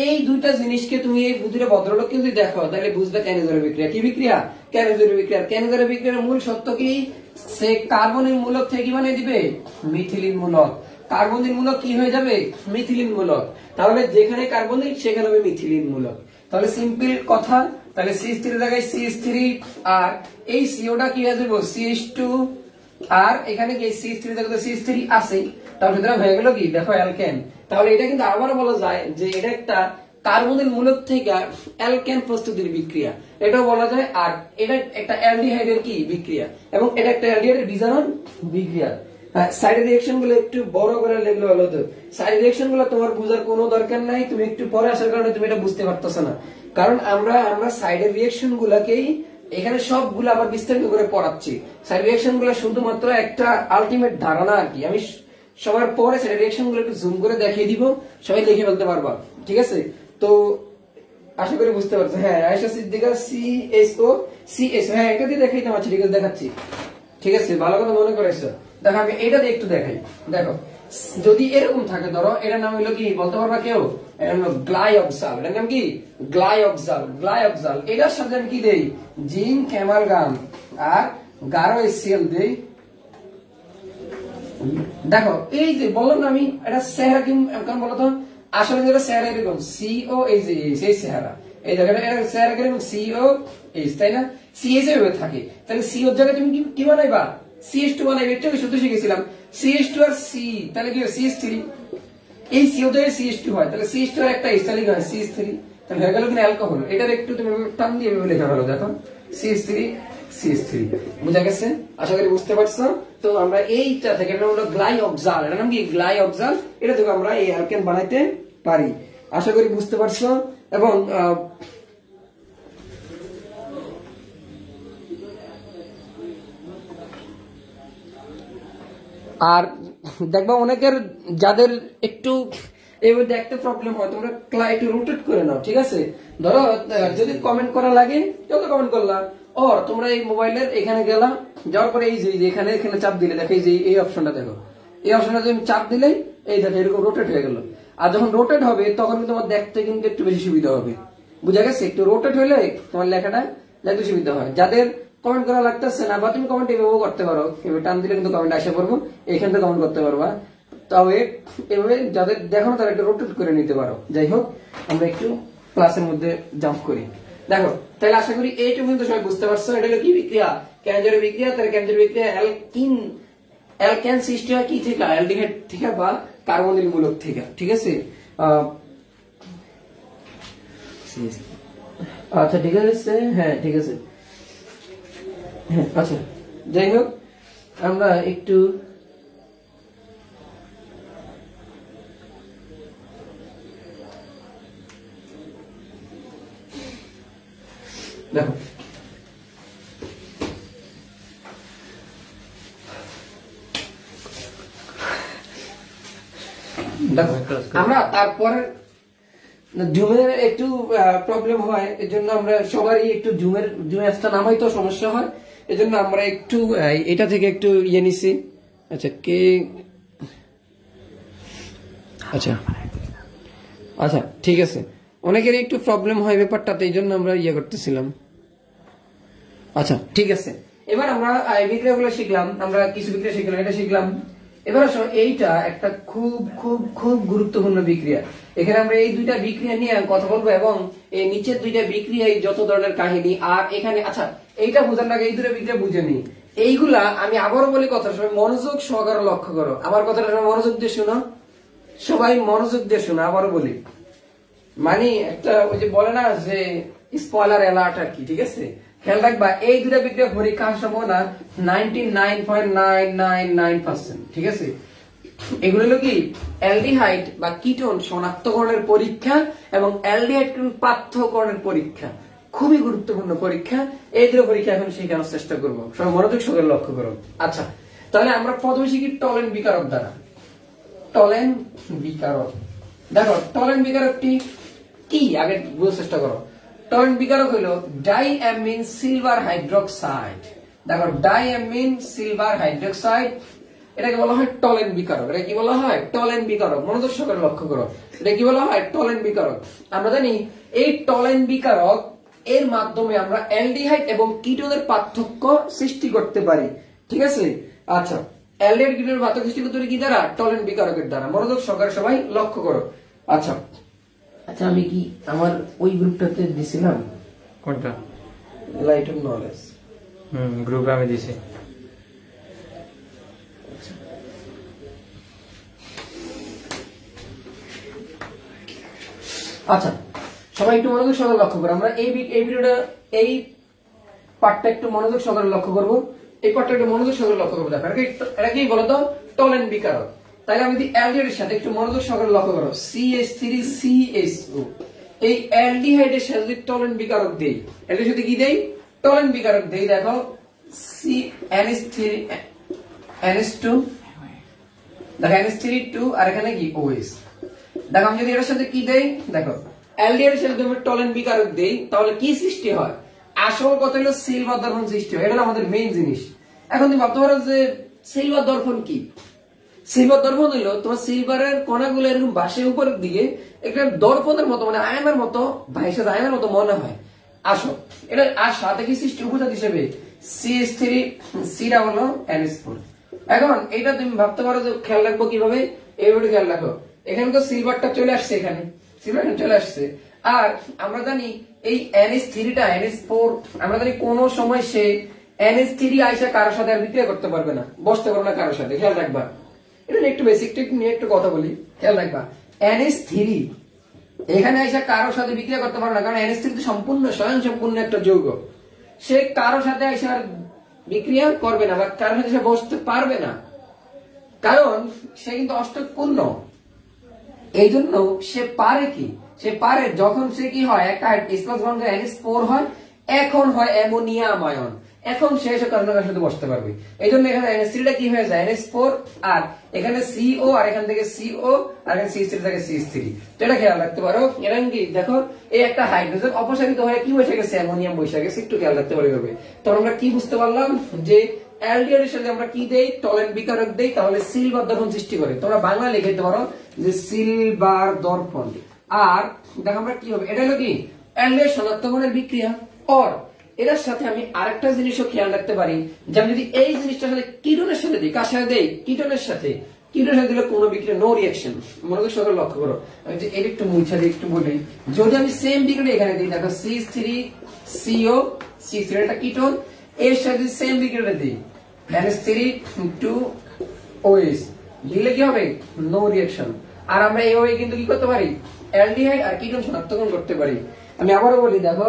এই দুইটা জিনিসকে তুমি এই দুইটা ভদ্রলোক কিন্তু দেখো, তাহলে বুঝবে কেনিজারো বিক্রিয়া। কি বিক্রিয়া? কেনিজারো বিক্রিয়া। কেনিজারো বিক্রিয়ার মূল সত্য কি? সে কার্বনিল মূলক থেকে বানিয়ে দিবে মিথিলিন মূলক। কার্বনিল মূলক কি হয়ে যাবে? মিথিলিন মূলক। তাহলে যেখানে কার্বনিল সেখানে হবে মিথিলিন মূলক। তাহলে সিম্পল কথা, তাহলে CH3 এর জায়গায় CH3 আর এই COটা কি হয়ে যাবে? CH2 আর এখানে কি CH3 এর জায়গায় CH3 আছে, তাহলে সুতরাং হয়ে গেল কি? দেখো অ্যালকেন। তাহলে এটা কিন্তু আবার বলা যায় যে এটা একটা কার্বনিল মূলক থেকে অ্যালকেন প্রস্তুতির বিক্রিয়া, এটাও বলা যায়। আর এটা একটা অ্যালডিহাইডের কি বিক্রিয়া, এবং এটা একটা অ্যালডিহাইডের বিজারণ বিক্রিয়া। সাইড রিঅ্যাকশন গুলো একটু বড় করে লিখলে ভালো হতো। সাইড রিঅ্যাকশন গুলো তোমার বোঝার কোনো দরকার নাই, তুমি একটু পরে আসার কারণে তুমি এটা বুঝতে পারতেছো না। কারণ আমরা সাইডের রিঅ্যাকশন গুলাকেই এখানে সবগুলো আবার বিস্তারিত করে পড়াচ্ছি। সাইড রিঅ্যাকশন গুলো শুধুমাত্র একটা আলটিমেট ধারণা আর কি। আমি সবার পরে সাইড রিঅ্যাকশন গুলো একটু জুম করে দেখিয়ে দিব, সবাই লিখে ফেলতে পারবা। ঠিক আছে? তো আশা করি বুঝতে পারছো। হ্যাঁ, আয়েশা সিদ্দিকা CSO CS, হ্যাঁ এটা দিয়ে দেখাইতে পারছি। ঠিক আছে, দেখাচ্ছি। ঠিক আছে, ভালো কথা মনে করেছো। দেখো আমি এটা দিয়ে একটু দেখাই। দেখো, যদি এরকম থাকে, ধরো এটার নাম হলো কি বলতে পারবা কেউ? এটার নাম গ্লাইঅক্সাল। এটার নাম কি? গ্লাইঅক্সাল। এটার সাথে আমি কি দেই? জিঙ্ক অ্যামালগাম আর গাঢ় HCl দেই। দেখো এই যে বললাম না আমি, এটা চেহারা কেমন বলতো? আসলে যেটা চেহারা এরকম CO, এই যে সেই চেহারা, এই দেখো এটা চেহারা কিরকম? CO H, তাই না? CH এভাবে থাকে। তাহলে CO এর জায়গায় তুমি কি বানাইবা? CH2 বানাইবে। একটু শুধু শিখেছিলাম CH2 আর C, তাহলে কি হয়? CH3। এই CO থেকে CH2 হয়, তাহলে CH2 আর একটা H, তাহলে কি হয়? CH3। তাহলে হয়ে গেল কিনা অ্যালকোহল। এটার একটু তুমি টান দিয়ে লেখা ভালো। দেখো CH3 বুঝা গেছে? আশা করি বুঝতে পারছো। তো আমরা এইটা থেকে, এটা হলো গ্লাইঅক্সাল। এটার নাম কি? গ্লাইঅক্সাল। এটা থেকে আমরা এই অ্যালকেন বানাইতে পারি। আশা করি বুঝতে পারছো। এবং আর দেখবা অনেকের যাদের একটু এবার দেখতে প্রবলেম হয়, তোমরা একটু রোটেট করে নাও। ঠিক আছে? ধরো যদি কমেন্ট করা লাগে, যত কমেন্ট করলাম, ওর তোমরা এই মোবাইলের এখানে গেলাম, যাওয়ার পরে এই যে এখানে চাপ দিলে দেখো, এই যে এই অপশনটা দেখো, এই অপশনটা তুমি চাপ দিলেই এই দেখো এরকম রোটেট হয়ে গেল। আর যখন রোটেট হবে তখন তোমার দেখতে কিন্তু একটু বেশি সুবিধা হবে। বুঝা গেছে? একটু রোটেট হলে তোমার লেখাটা দেখতে সুবিধা হয়। যাদের কমেন্ট করা লাগতেছে না, বা তুমি কমেন্ট এভাবেও করতে পারো, এভাবে টান দিলে কিন্তু কমেন্ট আসে পড়বো, এইখান থেকে কমেন্ট করতে পারবা। তবে এভাবে যাদের দেখো না তারা একটু রোটেট করে নিতে পারো। যাই হোক, আমরা একটু ক্লাসের মধ্যে জাম্প করি। দেখো, তাহলে আশা করি এইটুকু কিন্তু সবাই বুঝতে পারছো। এটা হলো কি বিক্রিয়া? ক্যানজের বিক্রিয়া। তাহলে ক্যানজের বিক্রিয়া অ্যালকেন সৃষ্টি হয় কি থেকে? অ্যালডিহাইড থেকে বা কার্বনিল মূলক থেকে। ঠিক আছে, আচ্ছা ঠিক আছে, হ্যাঁ ঠিক আছে, হ্যাঁ আচ্ছা। যাই হোক, আমরা একটু দেখো, আমরা তারপর জুমের একটু প্রবলেম হয়, এজন্য আমরা সবারই একটু জুমের অ্যাপসটা নামাই তো সমস্যা হয়, এজন্য আমরা একটু এটা থেকে একটু ইয়ে নিছি। আচ্ছা কে, আচ্ছা আচ্ছা ঠিক আছে, অনেকের একটু প্রবলেম হয় ব্যাপারটাতে, এই জন্য আমরা ইয়ে করতেছিলাম। আচ্ছা ঠিক আছে, এবার আমরা বিক্রিয়াগুলো শিখলাম, আমরা কিছু বিক্রিয়া শিখলাম, এটা শিখলাম। এবার আসো, এইটা একটা খুব খুব খুব গুরুত্বপূর্ণ বিক্রিয়া। এখানে আমরা এই দুইটা বিক্রিয়া নিয়ে কথা বলবো, এবং এই নিচের দুইটা বিক্রিয়ায় যত ধরনের কাহিনী। আর এখানে আচ্ছা, এইটা বোঝার আগে এই দুটো বিক্রিয়া বুঝে নি। এইগুলা আমি আবারও বলি, কথা সবাই মনোযোগ সহকারে লক্ষ্য করো, আমার কথাটা সবাই মনোযোগ দিয়ে শুনো, সবাই মনোযোগ দিয়ে শুনো, আবারও বলি। মানে একটা ওই যে বলে না যে স্পয়লার অ্যালার্ট আর কি, ঠিক আছে? খেয়াল রাখবা, এই দুটা বিক্রিয়া পরীক্ষা সম্ভাবনা 99.999%, ঠিক আছে? এগুলো হলো কি অ্যালডিহাইড বা কিটোন শনাক্তকরণের পরীক্ষা এবং অ্যালডিহাইড পার্থক্যকরণের পরীক্ষা, খুবই গুরুত্বপূর্ণ পরীক্ষা। এই দুটো পরীক্ষা এখন শেখানোর চেষ্টা করবো, সবাই মনোযোগ সহকারে লক্ষ্য করো। আচ্ছা, তাহলে আমরা প্রথমে শিখি টলেন বিকারক দ্বারা। টলেন বিকারক, দেখো টলেন বিকারকটি কি আগে বুঝার চেষ্টা করো। টলেন বিকারক হলো ডাইঅ্যামিন সিলভার হাইড্রোক্সাইড। দেখো, ডাইঅ্যামিন সিলভার হাইড্রোক্সাইড, এটাকে বলা হয় টলেন বিকারক। এটা কি বলা হয়? টলেন বিকারক। মনোযোগ সহকারে লক্ষ্য করো, এটা কি বলা হয়? টলেন বিকারক। আমরা জানি এই টলেন বিকারক এর মাধ্যমে আমরা অ্যালডিহাইড এবং কিটোনের পার্থক্য সৃষ্টি করতে পারি, ঠিক আছে? আচ্ছা, অ্যালডিহাইড কিটোনের পার্থক্য সৃষ্টি করতে পারি কি দ্বারা? টলেন বিকারকের দ্বারা। মনোযোগ সহকারে সবাই লক্ষ্য করো। আচ্ছা আচ্ছা, আমি কি আমার ওই গ্রুপটাতে দিছিলাম? কোনটা? লাইট অফ নলেজ গ্রুপে আমি দিছি। আচ্ছা, সবাই একটু মনোযোগ সহকারে লক্ষ্য করো। আমরা এই ভিডিওটা, এই পার্টটা একটু মনোযোগ সহকারে লক্ষ্য করবো। এই পার্টটা একটু মনোযোগ সহকারে লক্ষ্য করবো। দেখো, এটা কি বলতো? টলেন বিকারক। তাহলে আমি যদি অ্যালডিহাইডের সাথে একটু মনোযোগ সহকারে লক্ষ্য করো, CH3CHO, এই অ্যালডিহাইডের সাথে যদি টলেন বিকারক দেই, এটার সাথে কি দেই? টলেন বিকারক দেই। দেখো, NH2, দেখো NH3 আর এখানে কি OH। দেখো, আমি যদি এটার সাথে কি দেই, দেখো অ্যালডিহাইডের সাথে যদি টলেন বিকারক দেই, তাহলে কি সৃষ্টি হয়? আসল কথা হলো সিলভার দর্পণ সৃষ্টি হয়। এটা হলো আমাদের মেইন জিনিস। এখন তুমি ভাবতে পারো যে সিলভার দর্পণ কি? সিলভার দর্পণ হলো তোমার সিলভারের কণাগুলো এরকম বাসে উপরের দিকে একটা দর্পণের মতো, মানে আয়নার মতো ভাইসা, আয়নার মতো মনে হয়। আসো, এটা আর সাথে কি সৃষ্টি উপজাত হিসেবে CH3, হলো NH4। এখন এটা তুমি ভাবতে পারো যে খেয়াল রাখবো কিভাবে? এইভাবে খেয়াল রাখো, এখানে তো সিলভারটা চলে আসছে, এখানে সিলভার চলে আসছে। আর আমরা জানি এই NH4, আমরা জানি কোন সময় সে NH3 আইসা কারোর সাথে আর বিক্রিয়া করতে পারবে না, বসতে পারবে না কারোর সাথে। খেয়াল রাখবা, এটা একটু বেসিক টেকনিক নিয়ে একটু কথা বলি। খেয়াল রাখবা, NH3 এখানে আইসা কারোর সাথে বিক্রিয়া করতে পারবে না, কারণ NH3 তো সম্পূর্ণ স্বয়ং সম্পূর্ণ একটা যৌগ। সে কারোর সাথে আইসা আর বিক্রিয়া করবে না, বা কারোর সাথে সে বসতে পারবে না, কারণ সে কিন্তু অষ্টক পূর্ণ। এই জন্য সে পারে কি? সে পারে যখন সে কি হয়, একটা H+ বন্ধ NH4 হয়, এখন হয় অ্যামোনিয়াম আয়ন, এখন সে এসে কার্বনের সাথে বসতে পারবে। এই জন্য এখানে NH3টা কি হয়ে যায়? NH4, আর এখানে CO, আর এখান থেকে CO, আর এখানে CH3 থেকে CH3। তো এটা খেয়াল রাখতে পারো। এটা কি দেখো, এই একটা হাইড্রোজেন অপসারিত হয়ে কি বসে গেছে? অ্যামোনিয়াম বসে গেছে। একটু খেয়াল রাখতে পারবে। তখন আমরা কি বুঝতে পারলাম যে অ্যালডিহাইডের সাথে আমরা কি দেই? টলেন বিকারক দেই, তাহলে সিলভার দর্পণ সৃষ্টি করে। তোমরা বাংলা লিখে দিতে পারো যে সিলভার দর্পণ। আর দেখো আমরা কি হবে, এটা হলো কি অ্যালডিহাইড শনাক্তকরণের বিক্রিয়া। আর এটার সাথে আমি আরেকটা জিনিসও খেয়াল রাখতে পারি যে আমি যদি এই জিনিসটার সাথে কিটোনের সাথে দিই, কার সাথে দেই? কিটোনের সাথে দিলে কোনো বিক্রিয়া নো রিয়াকশন। মনে করে সকাল লক্ষ্য করো, আমি যে এটা একটু মুছা দিই, একটু বলি, যদি আমি সেম বিক্রিয়া এখানে দিই, দেখো CH3CO CH3 এটা কিটোন, এর সাথে সেম বিক্রিয়াটা দিই NH3 দিলে কি হবে? No reaction. আর আমরা এইভাবে কিন্তু কি করতে পারি? অ্যালডিহাইড আর কিটোন শনাক্তকরণ করতে পারি। আমি আবারও বলি, দেখো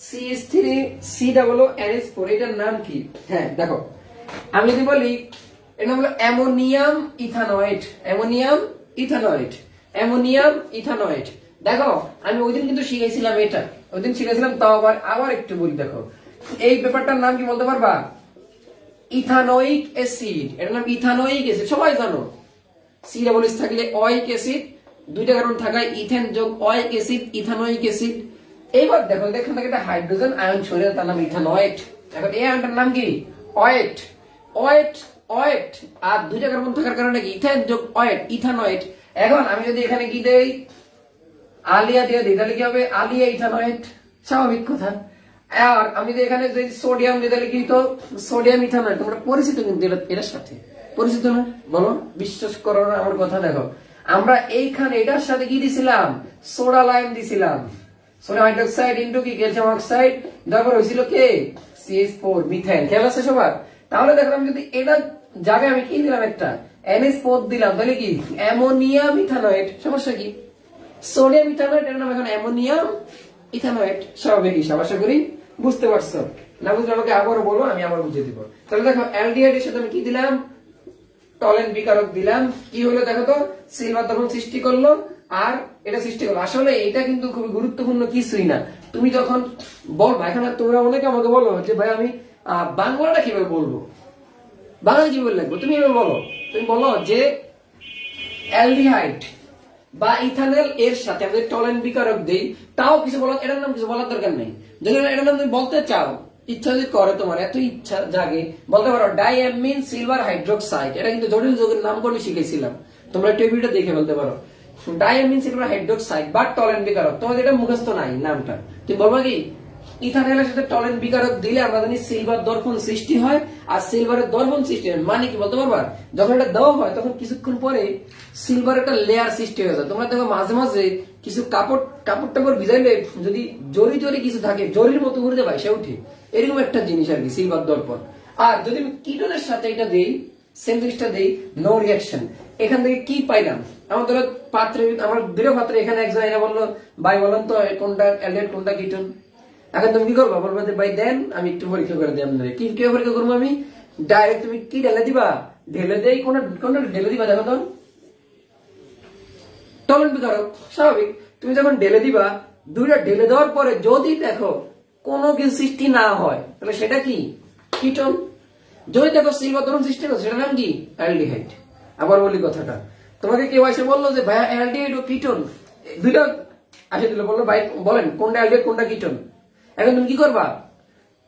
CH3CONH4 এটার নাম কি? হ্যাঁ দেখো, আমি যদি বলি এর নাম হলো অ্যামোনিয়াম ইথানয়েড। দেখো আমি ওইদিন কিন্তু শিখাইছিলাম এটা, ওইদিন শিখাইছিলাম, তাও আবার একটু বলি, দেখো এই ব্যাপারটার নাম কি বলতে পারবা? Ethanoic acid. এটার নাম ইথানোয়িক অ্যাসিড, সবাই জানো। সি ডাবল এস থাকলে অয়িক অ্যাসিড, দুইটা কার্বন থাকায় ইথেন যোগ অয়িক অ্যাসিড, ইথানোয়িক অ্যাসিড। এইবার দেখো এখান থেকে একটা হাইড্রোজেন আয়ন সরে, তার নাম ইথানয়েড। এখন এই আয়নটার নাম কি? অয়েট। আর দুইটা কার্বন থাকার কারণে কি ইথেন যোগ অয়েট, ইথানয়েড। এখন আমি যদি এখানে কি দেই? আলিয়া দিয়ে দিই, তাহলে কি হবে? আলিয়া ইথানয়েড, স্বাভাবিক কথা। আর আমি যদি এখানে যদি সোডিয়াম দিই, তাহলে কি তো সোডিয়াম ইথানয়েড। তোমরা পরিচিত কিন্তু এটার সাথে, পরিচিত না? বলো, বিশ্বাস করো না আমার কথা। দেখো আমরা এইখানে এটার সাথে কি দিছিলাম? সোডা লাইম দিছিলাম, সোডিয়াম হাইড্রোক্সাইড ইনটু কি ক্যালসিয়াম অক্সাইড, তারপর হয়েছিল কে? CH4 methane. খেয়াল আছে সবার? তাহলে দেখো আমি যদি এটা জায়গায় আমি কি দিলাম? একটা NH4 দিলাম, তাহলে কি অ্যামোনিয়াম ইথানয়েড। সমস্যা কি? সোডিয়াম ইথানয়েড, এর নাম এখন অ্যামোনিয়াম ইথানয়েড। স্বাভাবিক হিসাব, আশা করি বুঝতে পারছো। না বুঝলে আমাকে আবারও বলো, আমি আবার বুঝিয়ে দিব। তাহলে দেখো অ্যালডিহাইড এর সাথে আমি কি দিলাম? টলেন বিকারক দিলাম। কি হলো দেখো তো? সিলভার দ্রবণ সৃষ্টি করলো, আর এটা সৃষ্টি করলো। আসলে এটা কিন্তু খুবই গুরুত্বপূর্ণ কিছুই না। তুমি যখন বলবা, এখন তোমরা অনেকে আমাকে বলো যে ভাই আমি বাংলাটা কিভাবে বলবো, বাংলা কিভাবে লিখবো? তুমি এভাবে বলো, তুমি বলো যে অ্যালডিহাইড বা ইথানল এর সাথে আমি টলেন বিকারক দেই, তাও কিছু বলার, এটার নাম কিছু বলার দরকার নেই। যদি এটার নাম তুমি বলতে চাও, ইচ্ছা যদি করে, তোমার এত ইচ্ছা জাগে, বলতে পারো ডাইঅ্যামিন সিলভার হাইড্রোক্সাইড। এটা কিন্তু জটিল যৌগের নাম করে শিখেছিলাম, তোমরা টেবিলটা দেখে বলতে পারো ডাইঅ্যামিন সিলভার হাইড্রোক্সাইড বা টলেন বিকারক। তোমাদের এটা মুখস্থ নাই নামটা, তুমি বলবা কি ইথানলের সাথে টলেন বিকারক দিলে আমরা জানি সিলভার দর্পণ সৃষ্টি হয়। আর সিলভারের দর্পণ সৃষ্টি হয় মানে কি বলতে পারবা? যখন এটা দেওয়া হয় তখন কিছুক্ষণ পরে সিলভার একটা লেয়ার সৃষ্টি হয়ে যায়। তোমরা দেখো মাঝে মাঝে কিছু কাপড় টাপড় ভিজাইলে যদি জরি কিছু থাকে, জরির মতো ঘুরতে পাই সে উঠে, এরকম একটা জিনিস আর কি সিলভার দর্পণ। আর যদি আমি কিটোনের সাথে এটা দেই, সেম জিনিসটা দেই, নো রিয়াকশন। এখান থেকে কি পাইলাম? আমার ধরো পাত্রে, আমার দুটো পাত্রে, এখানে একজন এরা বললো ভাই বলেন তো কোনটা অ্যালডিহাইড কোনটা কিটোন। এখন তুমি কি করবা? বলবো যে ভাই দেন আমি একটু পরীক্ষা করে দিই। আপনাদের কি পরীক্ষা করবো? আমি ডাইরেক্ট তুমি কি ঢেলে দিবা? ঢেলে দেই, কোনটা ঢেলে দিবা? দেখো তো টলেন বিকারক, স্বাভাবিক। তুমি যখন ঢেলে দিবা, দুইটা ঢেলে দেওয়ার পরে যদি দেখো কোনো কিছু সৃষ্টি না হয়, তাহলে সেটা কি? কিটোন। যদি দেখো সিলভার দ্রবণ সৃষ্টি করছে, সেটা নাম কি? অ্যালডিহাইড। আবার বলি কথাটা, তোমাকে কেউ এসে বললো যে ভাইয়া অ্যালডিহাইড ও কিটোন দুইটা আসে দিল, বললো ভাই বলেন কোনটা অ্যালডিহাইড কোনটা কিটোন। এখন তুমি কি করবা?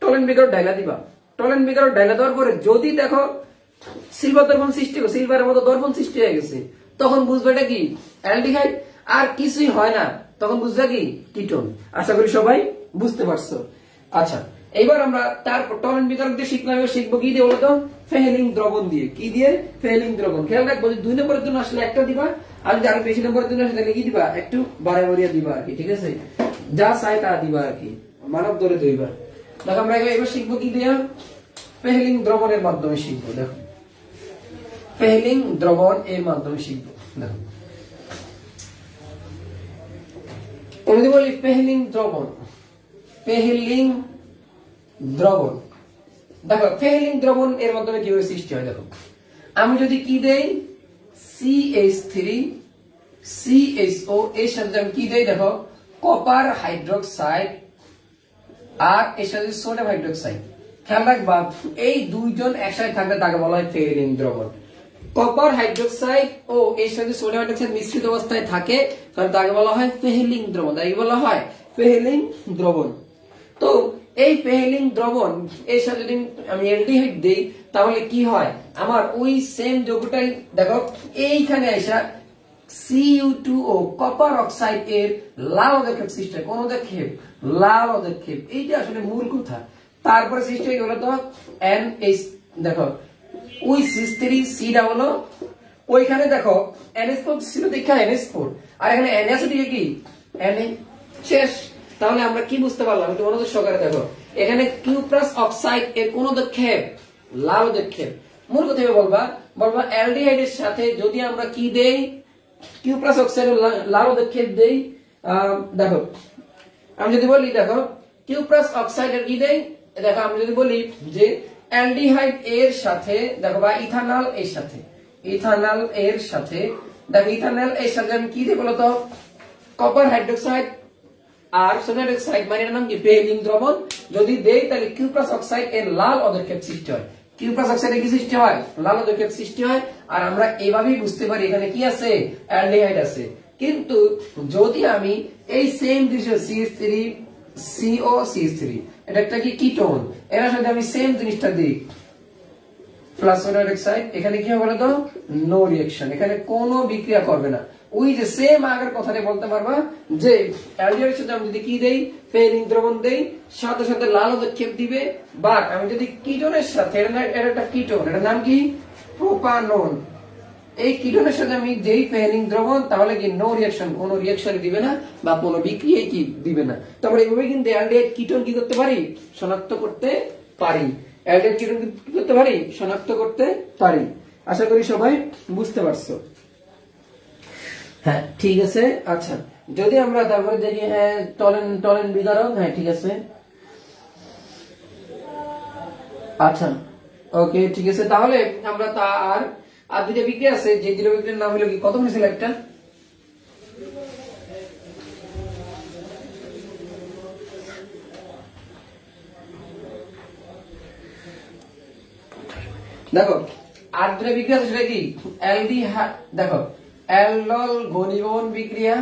টলেন বিকারক ঢাইলা দিবা। টলেন বিকারক ঢাইলা দেওয়ার পরে যদি দেখো সিলভার দর্পণ সৃষ্টি, সিলভারের মতো দর্পণ সৃষ্টি হয়ে গেছে, তখন বুঝবে এটা কি? অ্যালডিহাইড। আর কিছুই হয় না, তখন বুঝবে কি? কিটোন। আশা করি সবাই বুঝতে পারছো। আচ্ছা, এইবার আমরা তারপর টলেন বিকারক দিয়ে শিখলাম, শিখবো কি দিয়ে বলতো? ফেহেলিং দ্রবণ দিয়ে। কি দিয়ে? ফেহেলিং দ্রবণ। খেয়াল রাখবো যে 2 নম্বরের জন্য আসলে একটা দিবা, আর যদি আরো বেশি নম্বরের জন্য আসলে তাহলে কি দিবা? একটু বাড়াবাড়িয়া দিবা আর কি, ঠিক আছে? যা চাই তা দিবা আর কি, মানব ধরে দুইবার। দেখো আমরা এবার শিখবো কি দিয়ে? ফেহেলিং দ্রবণের মাধ্যমে শিখবো। দেখো ফেহেলিং দ্রবণ এর মাধ্যমে শিখবো। দেখো যদি বলি ফেহেলিং দ্রবণ, দেখো ফেহেলিং দ্রবণ এর মাধ্যমে কিভাবে সৃষ্টি হয়? দেখো আমি যদি কি দেই? CH3CHO এর সাথে আমি কি দেই? দেখো কপার হাইড্রোক্সাইড আর এর সাথে সোডিয়াম হাইড্রোক্সাইড। খেয়াল রাখবা এই দুইজন একসাথে থাকলে তাকে বলা হয় ফেহেলিং দ্রবণ। কপার হাইড্রোক্সাইড ও এর সাথে সোডিয়াম হাইড্রোক্সাইড মিশ্রিত অবস্থায় থাকে, কারণ তাকে বলা হয় ফেহেলিং দ্রবণ। তাকে বলা হয় ফেহেলিং দ্রবণ। তো এই ফেহেলিং দ্রবণ এর সাথে যদি আমি অ্যালডিহাইড দেই, তাহলে কি হয়? আমার ওই সেম যৌগটাই দেখো এইখানে আসা Cu2O কপার অক্সাইড এর লাল পদক্ষেপ সৃষ্টি হয়। কোন পদক্ষেপ? লাল পদক্ষেপ। এইটা আসলে মূল কথা। তারপরে সৃষ্টি হয়ে গেল তো NH, দেখো ওই CH3 সিটা হলো ওইখানে দেখো NH4 ছিল দেখা NH4 আর এখানে Na আছে দিকে কি Na শেষ। তাহলে আমরা কি বুঝতে পারলাম একটু মনোযোগ সহকারে দেখো, এখানে কিউপ্রাস অক্সাইড এর কোন পদক্ষেপ লাল পদক্ষেপ। মূল কথা বলবা অ্যালডিহাইডের সাথে যদি আমরা কি দেই কিউপ্রাস অক্সাইড লাল পদক্ষেপ দেই, দেখো আমি যদি বলি দেখো কিউপ্রাস অক্সাইড এর কি দেই, দেখো আমি যদি বলি যে অ্যালডিহাইড এর সাথে দেখো বা ইথানল এর সাথে দেখো ইথানল এর সাথে আমি কি দেই বলতো কপার হাইড্রোক্সাইড আর সোডিয়াম হাইড্রোক্সাইড, মানে এর নাম কি বেইলিং দ্রবণ যদি দেই তাহলে কিউপ্রাস অক্সাইড এর লাল পদক্ষেপ সৃষ্টি হয়। কিউপ্রাস অক্সাইডে কি সৃষ্টি হয় লাল পদক্ষেপ সৃষ্টি হয়। আর আমরা এইভাবেই বুঝতে পারি এখানে কি আছে অ্যালডিহাইড আছে। কিন্তু যদি আমি এই সেম জিনিস CH3 COCH3 এটা একটা কি কিটোন, এর সাথে আমি সেম জিনিসটা দিই প্লাস সোডিয়াম হাইড্রোক্সাইড, এখানে কি হবে বলতো নো রিঅ্যাকশন, এখানে কোনো বিক্রিয়া করবে না। ওই যে সেম আগের কথাটা বলতে পারবা যে অ্যালডিহাইডের সাথে আমি যদি কি দেই ফেরিং দ্রবণ দেই সাথে সাথে লাল পদক্ষেপ দিবে, বা আমি যদি কিটোনের সাথে এর একটা কিটোন এটার নাম কি প্রোপানন, এই কিটোনের সাথে আমি দেই ফেরিং দ্রবণ তাহলে কি নো রিঅ্যাকশন, কোনো রিঅ্যাকশন দিবে না বা কোনো বিক্রিয়া কি দিবে না। তারপরে এইভাবে কিন্তু অ্যালডিহাইড কিটোন কি করতে পারি শনাক্ত করতে পারি, অ্যালডিহাইড কিটোন কি করতে পারি শনাক্ত করতে পারি। আশা করি সবাই বুঝতে পারছো। হ্যাঁ ঠিক আছে। আচ্ছা যদি আমরা তারপরে দেখি হ্যাঁ টলেন বিদারক, হ্যাঁ ঠিক আছে। আচ্ছা ওকে ঠিক আছে, তাহলে আমরা আর দুইটা বিক্রিয়া আছে, যে দুটো বিক্রিয়ার নাম হলো কি কত ছিল একটা দেখো, আর দুটো বিক্রিয়া আছে সেটা কি অ্যালডিহাইড, দেখো অ্যালডল ঘনীভবন বিক্রিয়া,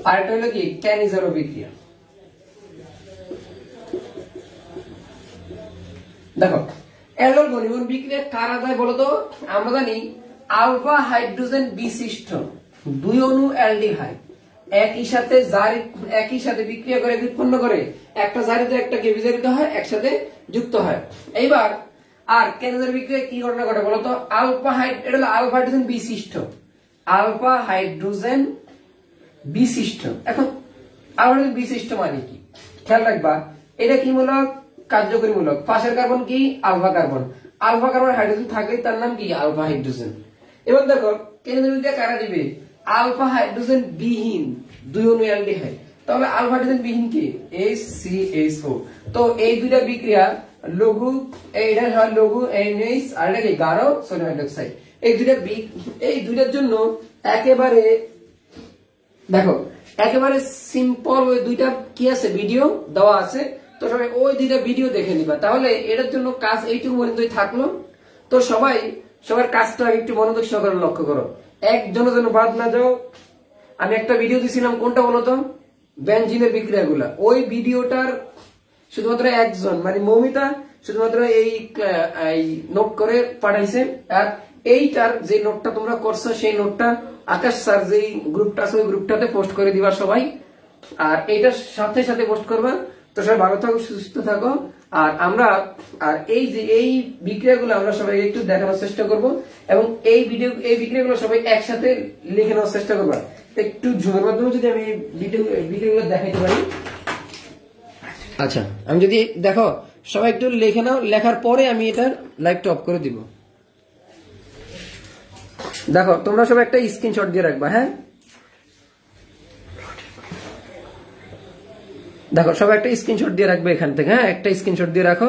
আর এটা হলো কি ক্যানিজারো বিক্রিয়া। দেখো অ্যালডল ঘনীভবন বিক্রিয়া কারা যায় বলতো, আমরা জানি আলফা হাইড্রোজেন বিশিষ্ট দুই অণু অ্যালডিহাইড একই সাথে বিক্রিয়া করে উৎপন্ন করে একটা জারিত একটা কেবিজারিত হয় একসাথে যুক্ত হয়। এইবার আর ক্যানিজারো বিক্রিয়া কি ঘটনা ঘটে বলতো, আলফা হাইড্রোজেন বিশিষ্ট। এখন হাইড্রোজেন বিশিষ্ট মানে কি খেয়াল রাখবা, এটা কি মূলক কার্যকরী মূলক, পাশের কার্বন কি আলফা কার্বন হাইড্রোজেন থাকলে তার নাম কি আলফা হাইড্রোজেন। এবার দেখো ক্যানিজারো বিক্রিয়া কারা দিবে আলফা হাইড্রোজেন বিহীন দুই অণু অ্যালডিহাইড, তাহলে আলফা হাইড্রোজেন বিহীন কি HCHO। তো এই দুইটা বিক্রিয়া লঘু, এইটা হয় লঘু NH আর এটা কি গাঢ় সোডিয়াম হাইড্রোক্সাইড। এই দুইটার জন্য একেবারে দেখো একেবারে সিম্পল ওই দুইটা কি আছে ভিডিও দেওয়া আছে, তো সবাই ওই দুইটা ভিডিও দেখে নিবা। তাহলে এটার জন্য কাজ এইটুকু পর্যন্তই থাকলো। তো সবার কাজটা একটু মনোযোগ সহকারে লক্ষ্য করো, একজনের জন্য বাদ না যাও। আমি একটা ভিডিও দিছিলাম কোনটা বলতো বেনজিনের বিক্রিয়াগুলা, ওই ভিডিওটার শুধুমাত্র একজন মানে মৌমিতা শুধুমাত্র এই নোট করে পাঠাইছে, আর এইটার যে নোটটা তোমরা করছো সেই নোটটা আকাশ স্যার যেই গ্রুপটা আছে ওই গ্রুপটাতে পোস্ট করে দিবা সবাই, আর এইটার সাথে সাথে পোস্ট করবা। তো সবাই ভালো থাকো সুস্থ থাকো। আর আমরা এই বিক্রিয়াগুলো আমরা সবাই একটু দেখানোর চেষ্টা করব, এবং এই বিক্রিয়াগুলো সবাই একসাথে লিখে নেওয়ার চেষ্টা করবা। একটু জুমের মাধ্যমে যদি আমি ভিডিওগুলো দেখাইতে পারি। আচ্ছা আমি যদি দেখো সবাই একটু লিখে নাও, লেখার পরে আমি এটার লাইভটা অফ করে দিব। দেখো তোমরা সবাই একটা স্ক্রিনশট দিয়ে রাখবা। হ্যাঁ দেখো সবাই একটা স্ক্রিনশট দিয়ে রাখবে এখান থেকে, হ্যাঁ একটা স্ক্রিনশট দিয়ে রাখো।